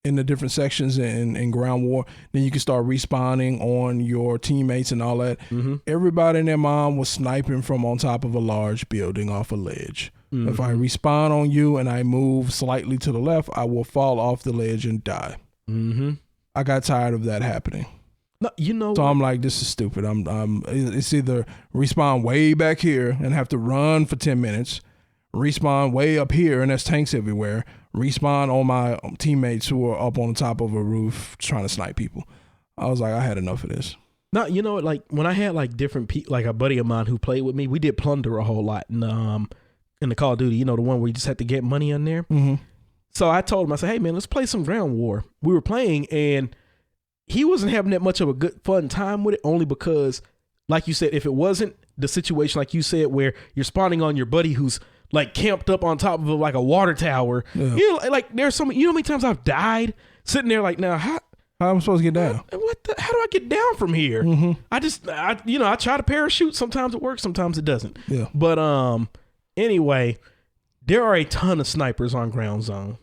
in the different sections in Ground War, then you can start respawning on your teammates and all that. Everybody and their mom was sniping from on top of a large building off a ledge. If I respawn on you and I move slightly to the left, I will fall off the ledge and die. I got tired of that happening. No, so I'm like, this is stupid. It's either respawn way back here and have to run for 10 minutes, respawn way up here and there's tanks everywhere, respawn on my teammates who are up on the top of a roof trying to snipe people. I was like, I had enough of this. No, like when I had like different people, like a buddy of mine who played with me, we did plunder a whole lot in the Call of Duty, the one where you just had to get money on there. So I told him, I said, hey man, let's play some Ground War. We were playing and he wasn't having that much of a good fun time with it, only because, like you said, if it wasn't the situation like you said where you're spawning on your buddy who's like camped up on top of like a water tower, like there's so many, how many times I've died sitting there like, now how am I supposed to get down? How do I get down from here? I try to parachute. Sometimes it works, sometimes it doesn't. Yeah. But anyway, there are a ton of snipers on Ground Zone.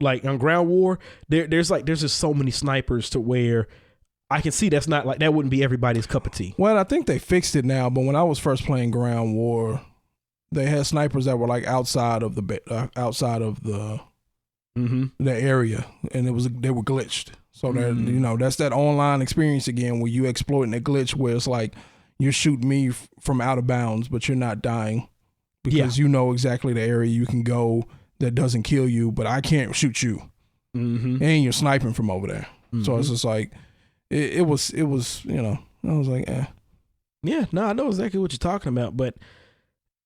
Like on Ground War, there's just so many snipers to where I can see that wouldn't be everybody's cup of tea. Well, I think they fixed it now, but when I was first playing Ground War, they had snipers that were like outside of the area, and they were glitched. So that's that online experience again where you exploiting a glitch where it's like you're shooting me from out of bounds, but you're not dying because you know exactly the area you can go that doesn't kill you, but I can't shoot you. And you're sniping from over there. So it's just like, it was, I was like, eh. Yeah, no, I know exactly what you're talking about, but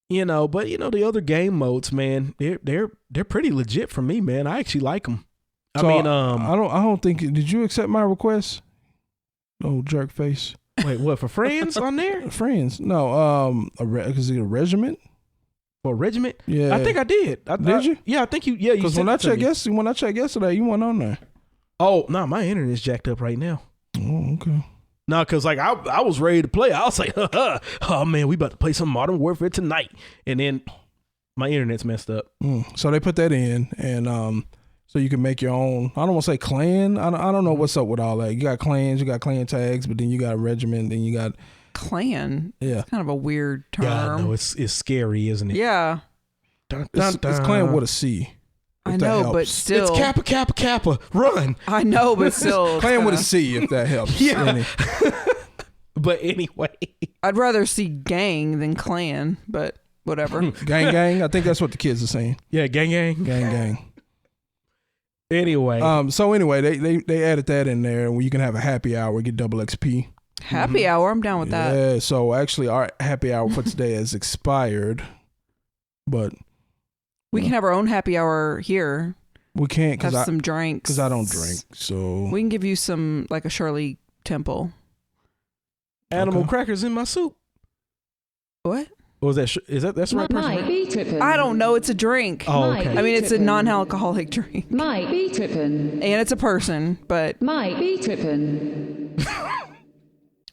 the other game modes, man, they're pretty legit for me, man. I actually like them. I don't think, did you accept my request? Oh, jerk face. Wait, what, for friends on there? Friends. No, is it a regiment? For a regiment? Yeah. I think I did. Did you? Yeah, I think you, yeah. Because when I checked yesterday, you weren't on there. Oh, no, my internet's jacked up right now. Oh, okay. No, because like I was ready to play. I was like, oh man, we about to play some Modern Warfare tonight. And then my internet's messed up. So they put that in, and so you can make your own, I don't want to say clan. I don't know what's up with all that. You got clans, you got clan tags, but then you got a regiment, then you got... Clan? Yeah. It's kind of a weird term. Yeah, no, it's scary, isn't it? Yeah. Dun, dun, dun. It's clan with a C. I know, but still. It's Kappa, Kappa, Kappa. Run. I know, but still. Clan with a C, if that helps. Yeah. But anyway. I'd rather see gang than clan, but. whatever. Gang, gang. I think that's what the kids are saying. Yeah, gang, gang. Gang, gang. Anyway. So anyway, they added that in there where you can have a happy hour, get double XP. Happy hour. I'm down with that. Yeah. So actually, our happy hour for today has expired, but We can have our own happy hour here. we can't Have some drinks. because I don't drink. So We can give you some, like a Shirley Temple. Animal Okay. crackers in my soup. What? Or is that's the right person? Might be tripping. I don't know. It's a drink. Oh, Might okay. be I mean, it's a tripping. non-alcoholic drink. Might be tripping. And it's a person, but Might be tripping.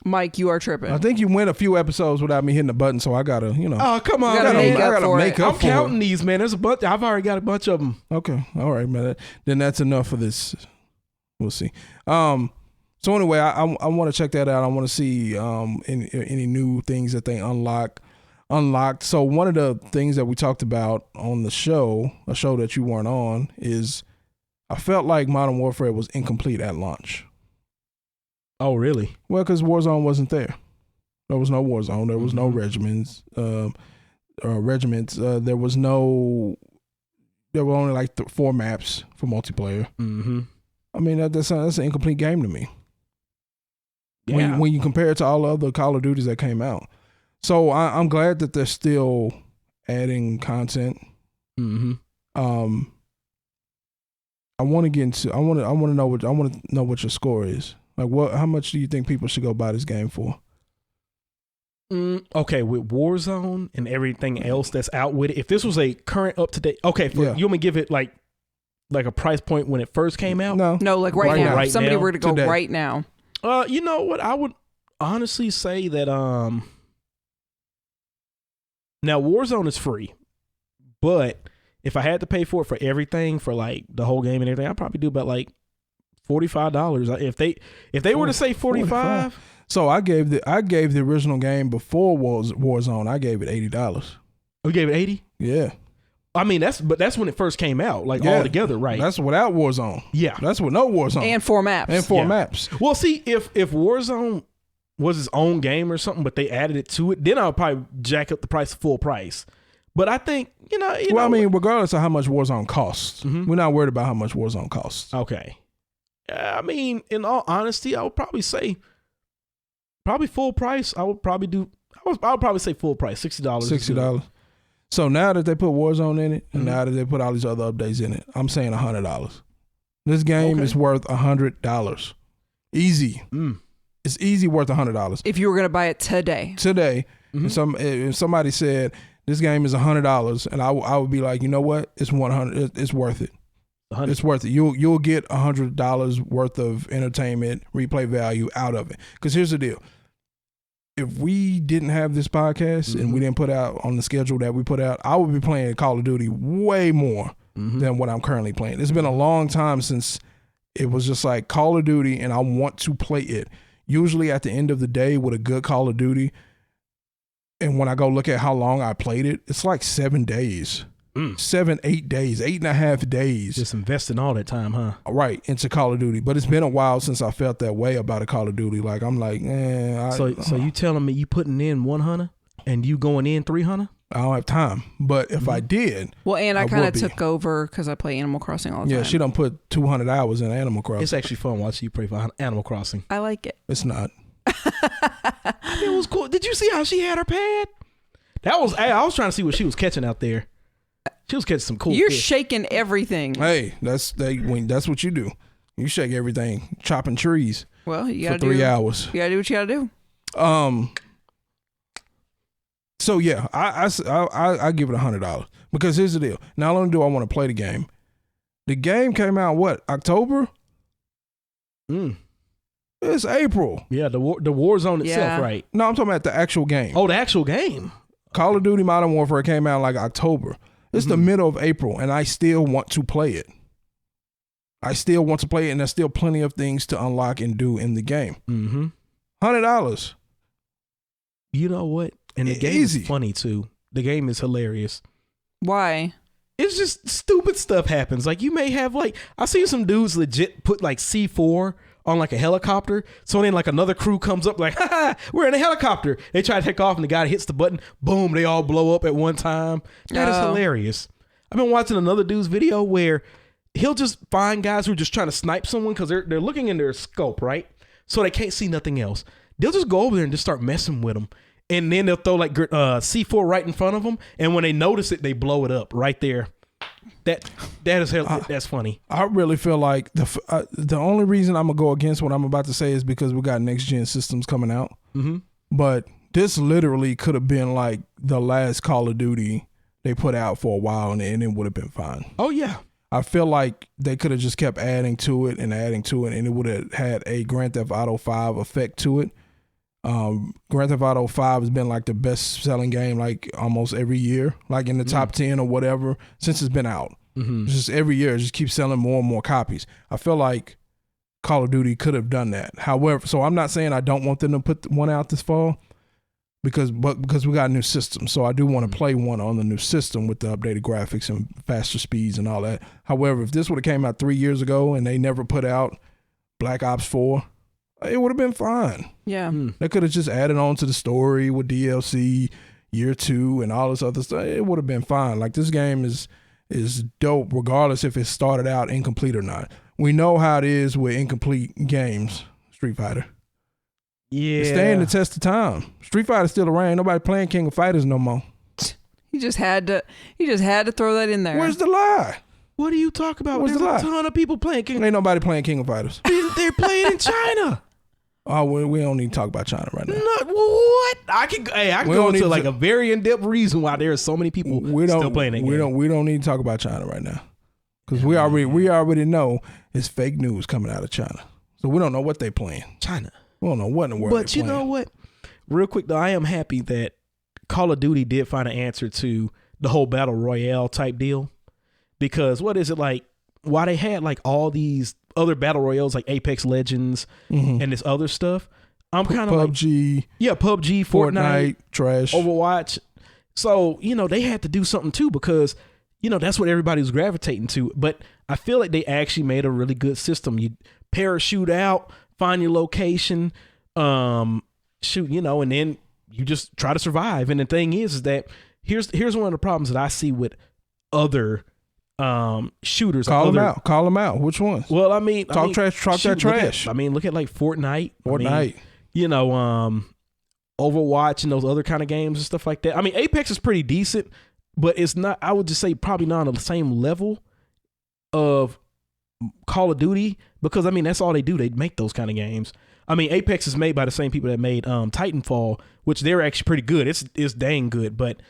Mike, you are tripping. I think you went a few episodes without me hitting the button, so I gotta, Oh, come on. You gotta man. make up for it. I'm counting these, man. There's a bunch. I've already got a bunch of them. Okay, all right, man. Then that's enough for this. We'll see. So anyway, I want to check that out. I want to see any new things that they unlocked. So one of the things that we talked about on the show, a show that you weren't on, is I felt like Modern Warfare was incomplete at launch. Oh, really? Well, because Warzone wasn't there. There was no Warzone. There was no regiments. There was no. There were only like 4 maps for multiplayer. Mm-hmm. I mean, that's an incomplete game to me. Yeah. When you compare it to all the other Call of Duties that came out. So I'm glad that they're still adding content. Mm-hmm. I want to get into. I want to know what your score is. Like, how much do you think people should go buy this game for? Okay, with Warzone and everything else that's out with it, if this was a current up to date, okay, you want me to give it like a price point when it first came out? No, like right now. Right If somebody now? were to go Today. right now. You know what? I would honestly say that now Warzone is free, but if I had to pay for it for everything, for like the whole game and everything, I'd probably do about like $45. If they were to say 45. So I gave the original game before Warzone. I gave it $80. We gave it 80. Yeah. I mean that's when it first came out, like all together, right? That's without Warzone. Yeah, That's with no Warzone And 4 maps. and 4 Yeah. maps. Well, see, if Warzone was its own game or something, but they added it to it, then I'll probably jack up the price full price. But I think you know. I mean, regardless of how much Warzone costs, we're not worried about how much Warzone costs. Okay. I mean, in all honesty, I would probably say full price. I would probably say full price, $60. $60. So now that they put Warzone in it, and now that they put all these other updates in it, I'm saying $100. This game is worth $100. Easy. It's easy worth $100. If you were going to buy it today. Today, if somebody said this game is $100, and I would be like, you know what? It's $100. It's worth it. It's worth it. You'll get $100 worth of entertainment, replay value out of it. Because here's the deal: if we didn't have this podcast and we didn't put out on the schedule that we put out, I would be playing Call of Duty way more than what I'm currently playing. It's been a long time since it was just like Call of Duty, and I want to play it. Usually at the end of the day with a good Call of Duty, and when I go look at how long I played it, it's like 7 days. 7, 8 days, 8.5 days. Just investing all that time, huh? Right, into Call of Duty. But it's been a while since I felt that way about a Call of Duty. Like, I'm like, So you telling me you putting in 100 and you going in 300? I don't have time. But if I did, Well, and I I kind of would be. took over because I play Animal Crossing all the yeah, time. she done put 200 hours in Animal Crossing. It's actually fun watching you play for Animal Crossing. I like it. It's not. It was cool. Did you see how she had her pad? I was trying to see what she was catching out there. She was catching some cool You're fish. shaking everything. Hey, that's what you do. You shake everything, chopping trees Well, you for got to 3 do. hours. You got to do what you got to do. So yeah, I give it $100 because here's the deal. Not only do I want to play the game came out October? It's April. Yeah, the Warzone itself, Yeah. right? No, I'm talking about the actual game. Oh, the actual game. Call of Duty Modern Warfare came out like October. It's the middle of April, and I still want to play it. And there's still plenty of things to unlock and do in the game. $100. You know what? And the game Easy. is funny too. The game is hilarious. Why? It's just stupid stuff happens. Like you may have I see some dudes legit put like C4 on like a helicopter. So then like another crew comes up like, ha, we're in a helicopter. They try to take off and the guy hits the button. Boom, they all blow up at one time. That is hilarious. I've been watching another dude's video where he'll just find guys who are just trying to snipe someone because they're looking in their scope, right? So they can't see nothing else. They'll just go over there and just start messing with them. And then they'll throw like C4 right in front of them. And when they notice it, they blow it up right there. That is that's funny. I really feel like the only reason I'm gonna go against what I'm about to say is because we got next gen systems coming out. Mm-hmm. But this literally could have been like the last Call of Duty they put out for a while, and it would have been fine. Oh yeah. I feel like they could have just kept adding to it, and it would have had a Grand Theft Auto 5 effect to it. Grand Theft Auto 5 has been like the best selling game like almost every year, like in the top 10 or whatever since it's been out. Mm-hmm. Just every year it just keeps selling more and more copies. I feel like Call of Duty could have done that. However, so I'm not saying I don't want them to put one out this fall because we got a new system. So I do want to play one on the new system with the updated graphics and faster speeds and all that. However, if this would have came out 3 years ago and they never put out Black Ops 4, it would have been fine. Yeah. They could have just added on to the story with DLC, year 2, and all this other stuff. It would have been fine. Like, this game is dope regardless if it started out incomplete or not. We know how it is with incomplete games, Street Fighter. Yeah. It's staying the test of time. Street Fighter's still around. Ain't nobody playing King of Fighters no more. He just had to throw that in there. Where's the lie? What do you talk about? Where's There's the a lie? ton of people playing King. Ain't nobody playing King of Fighters. They're playing in China. Oh, we don't need to talk about China right now. What? I can go into like a very in-depth reason why there are so many people still playing that game. We don't need to talk about China right now because we already know it's fake news coming out of China. So we don't know what they playing. China. We don't know what in the world. But you know what? Real quick though, I am happy that Call of Duty did find an answer to the whole battle royale type deal, because what is it like? Why they had like all these other battle royales like Apex Legends and this other stuff, I'm kind of PUBG, like, yeah, PUBG, Fortnite, trash, Overwatch. So, they had to do something too, because, that's what everybody was gravitating to. But I feel like they actually made a really good system. You parachute out, find your location, shoot, and then you just try to survive. And the thing is that here's one of the problems that I see with other shooters. Call them out. Which ones? Well, I mean, talk that trash. Look at like Fortnite. Fortnite. Overwatch and those other kind of games and stuff like that. I mean, Apex is pretty decent, but it's not, I would just say probably not on the same level of Call of Duty, because I mean, that's all they do. They make those kind of games. I mean, Apex is made by the same people that made Titanfall, which they're actually pretty good. It's dang good, but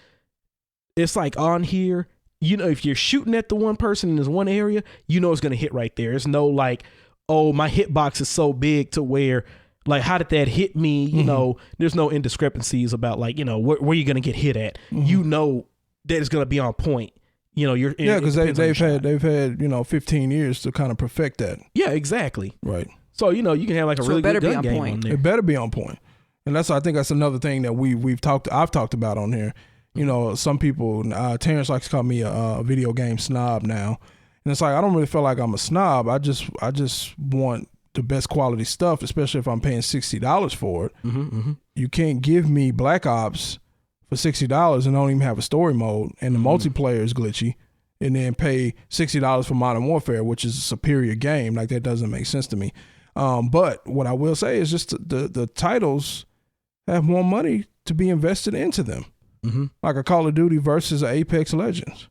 it's like on here, if you're shooting at the one person in this one area, it's going to hit right there. It's no like, oh, my hitbox is so big to where, like, how did that hit me? There's no indiscrepancies about like, where you're going to get hit at. That it's going to be on point. Because they've had 15 years to kind of perfect that. Yeah, exactly. Right. So you can have like a really good gun game on there. It better be on point. And I think that's another thing that I've talked about on here. Some people, Terrence likes to call me a video game snob now. And it's like, I don't really feel like I'm a snob. I just want the best quality stuff, especially if I'm paying $60 for it. You can't give me Black Ops for $60 and don't even have a story mode, and the multiplayer is glitchy, and then pay $60 for Modern Warfare, which is a superior game. Like, that doesn't make sense to me. But what I will say is just the titles have more money to be invested into them. Like a Call of Duty versus an Apex Legends.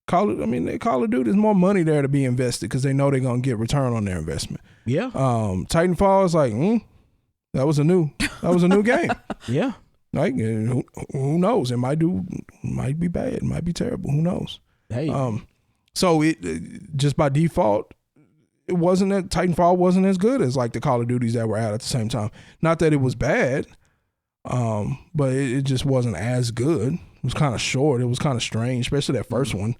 Call of Duty is more money there to be invested because they know they're gonna get return on their investment. Yeah. Titanfall is like, that was a new game. Yeah. Like, who knows? It might be bad, it might be terrible. Who knows? Hey. So it just by default, Titanfall wasn't as good as like the Call of Duties that were out at the same time. Not that it was bad. But it just wasn't as good. It was kind of short. It was kind of strange, especially that first one.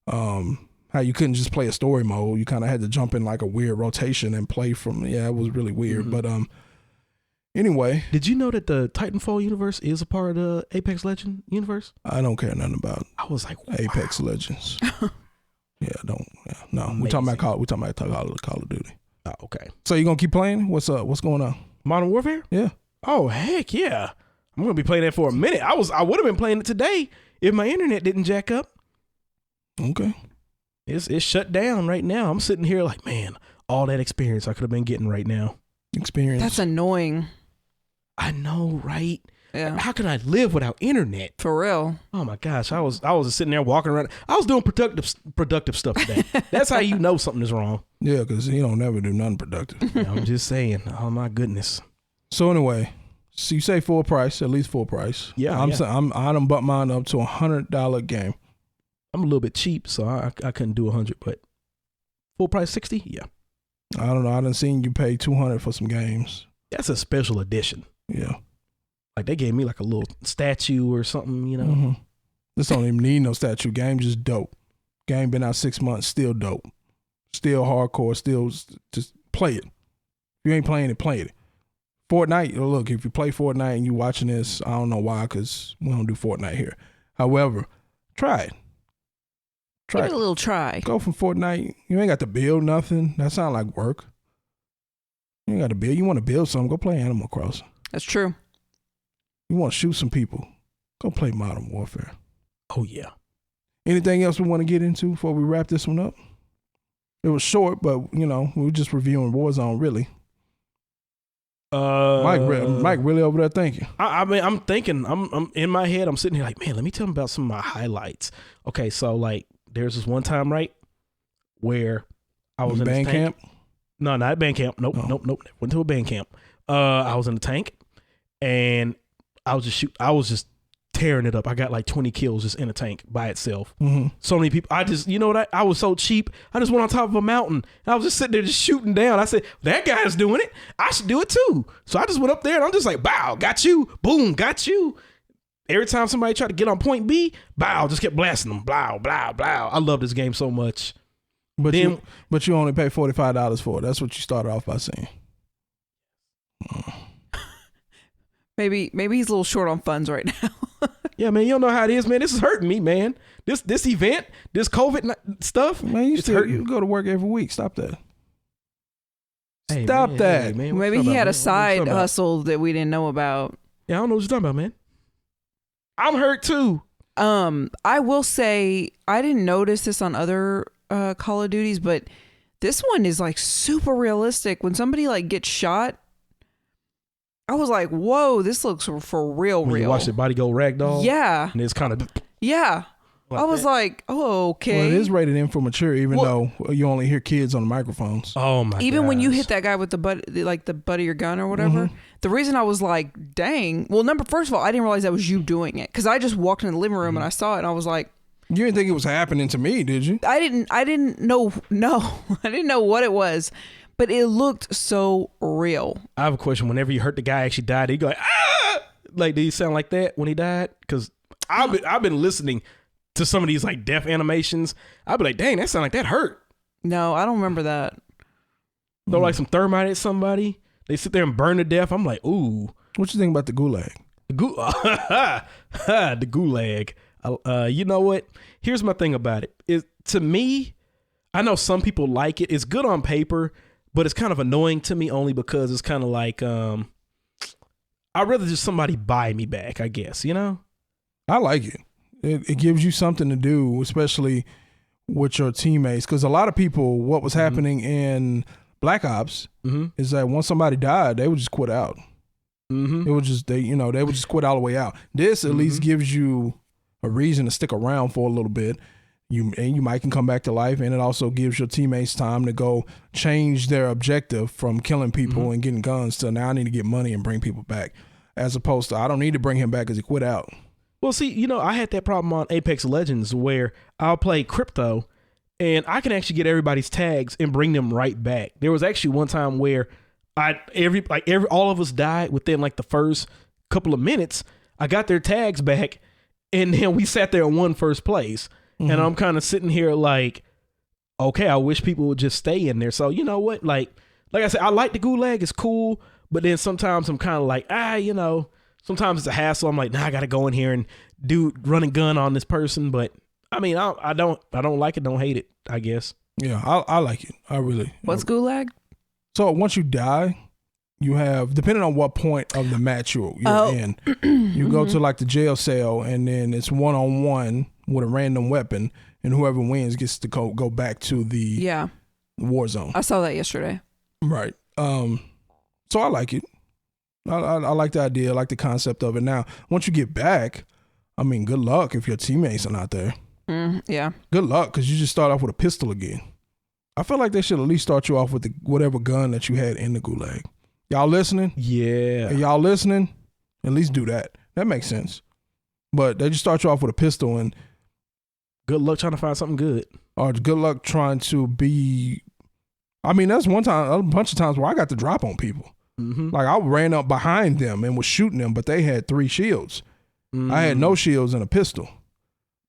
How you couldn't just play a story mode. You kind of had to jump in like a weird rotation and play from. Yeah, it was really weird. But anyway, did you know that the Titanfall universe is a part of the Apex Legends universe? I don't care nothing about. I was like, wow. Apex Legends. No. We're talking about Call of Duty. Oh, okay. So you gonna keep playing? What's up? What's going on? Modern Warfare? Yeah. Oh, heck yeah. I'm going to be playing that for a minute. I would have been playing it today if my internet didn't jack up. Okay. It's shut down right now. I'm sitting here like, man, all that experience I could have been getting right now. Experience. That's annoying. I know, right? Yeah. How can I live without internet? For real. Oh my gosh, I was just sitting there walking around. I was doing productive stuff today. That's how you know something is wrong. Yeah, because you don't never do nothing productive. Yeah, I'm just saying. Oh my goodness. So anyway, so you say full price, at least full price. Yeah, I done bumped mine up to $100 game. I'm a little bit cheap, so I couldn't do 100, but full price 60. Yeah, I don't know. I done seen you pay $200 for some games. that's a special edition. Yeah. Like they gave me like a little statue or something, you know. Mm-hmm. This don't even need no statue. Game just dope. Game been out 6 months, still dope. Still hardcore, still just play it. If you ain't playing it, play it. Fortnite, look, if you play Fortnite and you watching this, I don't know why, because we don't do Fortnite here. However, try it. Give it a little try. Go from Fortnite. You ain't got to build nothing. That sound like work. You ain't got to build. You want to build something, go play Animal Crossing. That's true. You want to shoot some people, go play Modern Warfare. Oh yeah. Anything else we want to get into before we wrap this one up? It was short, but we were just reviewing Warzone, really. Mike really over there thinking. I mean, I'm thinking. I'm in my head. I'm sitting here like, man, let me tell him about some of my highlights. Okay, so like, there's this one time, right, where I was in band camp. No, not at band camp. Nope. Went to a band camp. I was in the tank, and I was just tearing it up. I got like 20 kills just in a tank by itself. Mm-hmm. So many people. You know what? I was so cheap. I just went on top of a mountain. And I was just sitting there just shooting down. I said, that guy's doing it. I should do it too. So I just went up there and I'm just like, bow, got you. Boom, got you. Every time somebody tried to get on point B, bow, just kept blasting them. Blow, blow, blow. I love this game so much. But you only pay $45 for it. That's what you started off by saying. Maybe he's a little short on funds right now. Yeah, man, you don't know how it is, man. This is hurting me, man. This event, this COVID stuff, man, you go to work every week. Stop that. Hey, Stop man, that. hey, man, Maybe he had a side hustle that we didn't know about. Yeah, I don't know what you're talking about, man. I'm hurt too. I will say I didn't notice this on other Call of Duties, but this one is like super realistic. When somebody like gets shot, I was like, whoa, this looks for real. You watch the body go ragdoll? Yeah. And it's kind of... Yeah. I was like, oh, okay. Well, it is rated in for mature, even though you only hear kids on the microphones. Oh, my God. Even when you hit that guy with the butt of your gun or whatever, the reason I was like, dang. Well, first of all, I didn't realize that was you doing it because I just walked in the living room and I saw it and I was like... You didn't think it was happening to me, did you? I didn't know. No, I didn't know what it was. But it looked so real. I have a question. Whenever you heard the guy actually died, he go like, ah! Like, did he sound like that when he died? Because I've been listening to some of these like death animations. I'd be like, dang, that sound like that hurt. No, I don't remember that. Throw like some thermite at somebody. They sit there and burn to death. I'm like, ooh. What you think about the gulag? The gulag. You know what? Here's my thing about it. To me, I know some people like it. It's good on paper, but it's kind of annoying to me only because it's kind of like, I'd rather just somebody buy me back, I guess, you know? I like it. It gives you something to do, especially with your teammates. Because a lot of people, what was happening in Black Ops is that once somebody died, they would just quit out. It would just, they would just quit all the way out. This at least gives you a reason to stick around for a little bit. You might can come back to life, and it also gives your teammates time to go change their objective from killing people and getting guns to now I need to get money and bring people back, as opposed to I don't need to bring him back because he quit out. Well, see, I had that problem on Apex Legends where I'll play crypto and I can actually get everybody's tags and bring them right back. There was actually one time where all of us died within like the first couple of minutes. I got their tags back, and then we sat there and won first place. And I'm kind of sitting here like, okay, I wish people would just stay in there. So you know what? Like I said, I like the gulag. It's cool. But then sometimes I'm kind of like, sometimes it's a hassle. I'm like, nah, I got to go in here and run and gun on this person. But I mean, I don't like it. Don't hate it, I guess. Yeah, I like it. I really. What's gulag? So once you die, you have, depending on what point of the match you're in, you go to like the jail cell, and then it's 1-on-1 with a random weapon, and whoever wins gets to go back to the war zone. I saw that yesterday. Right. So I like it. I like the idea. I like the concept of it. Now, once you get back, I mean, good luck if your teammates are not there. Yeah. Good luck, because you just start off with a pistol again. I feel like they should at least start you off with whatever gun that you had in the gulag. Y'all listening? Yeah. Y'all listening? At least do that. That makes sense. But they just start you off with a pistol, and good luck trying to find something good. Or good luck trying to be. I mean, that's one time, a bunch of times where I got the drop on people. Like I ran up behind them and was shooting them, but they had 3 shields. I had no shields and a pistol.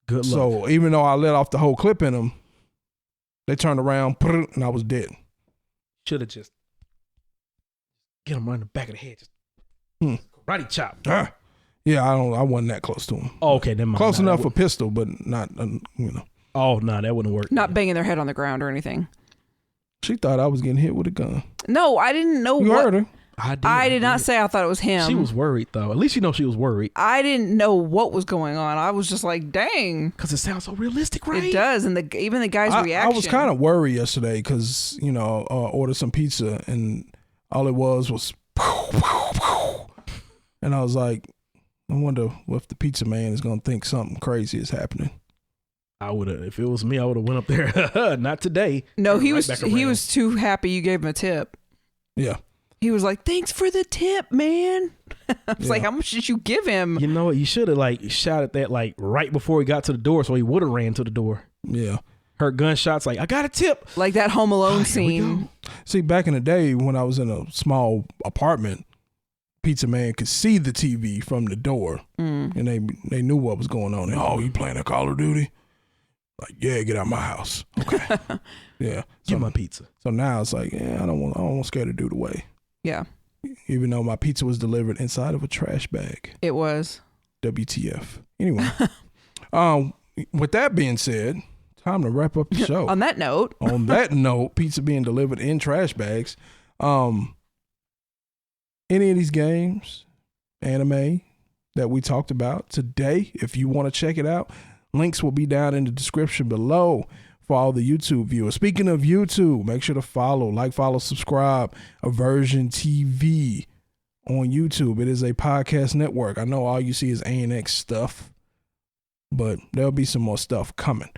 Good luck. So even though I let off the whole clip in them, they turned around and I was dead. Should have just get him right in the back of the head. Just karate chop. Yeah, I wasn't that close to him. Oh, okay, never mind. Close enough for pistol, but not, Oh, no, that wouldn't work. Not banging their head on the ground or anything. She thought I was getting hit with a gun. No, I didn't know You heard her. I did not say I thought it was him. She was worried, though. At least you know she was worried. I didn't know what was going on. I was just like, dang. Because it sounds so realistic, right? It does. And even the guy's reaction. I was kind of worried yesterday because, ordered some pizza and all it was and I was like, I wonder if the pizza man is going to think something crazy is happening. I would have, if it was me, I would have went up there. Not today. No, he was too happy you gave him a tip. Yeah. He was like, thanks for the tip, man. I was like, how much did you give him? You know what? You should have shouted that right before he got to the door, so he would have ran to the door. Yeah. Heard gunshots I got a tip. Like that Home Alone scene. See, back in the day when I was in a small apartment, pizza man could see the TV from the door, and they knew what was going on. Oh, you playing a Call of Duty? Like, yeah, get out of my house. Okay. Yeah. Give my pizza. So now it's like, I don't want scare the dude away. Yeah. Even though my pizza was delivered inside of a trash bag. It was. WTF. Anyway. With that being said, time to wrap up the show. On that note, pizza being delivered in trash bags. Any of these games, anime that we talked about today, if you want to check it out, links will be down in the description below for all the YouTube viewers. Speaking of YouTube, make sure to follow, subscribe, AVersion TV on YouTube. It is a podcast network. I know all you see is ANX stuff, but there'll be some more stuff coming.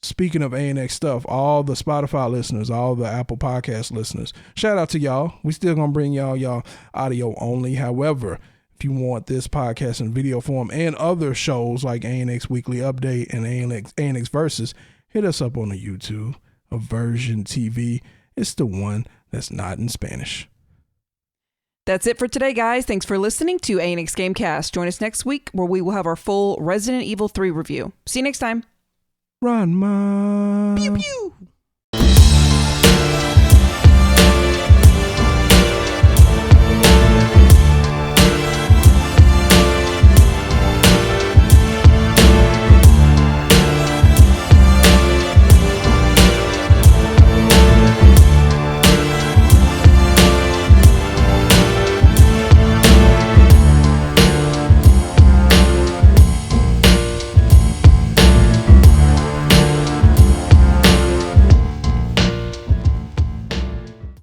Speaking of ANX stuff, all the Spotify listeners, all the Apple Podcast listeners, shout out to y'all. We still gonna bring y'all audio only. However, if you want this podcast in video form and other shows like ANX Weekly Update and ANX Versus, hit us up on the YouTube, AVersion TV. It's the one that's not in Spanish. That's it for today, guys. Thanks for listening to ANX Gamecast. Join us next week where we will have our full Resident Evil 3 review. See you next time. Run, Mom. Pew, pew.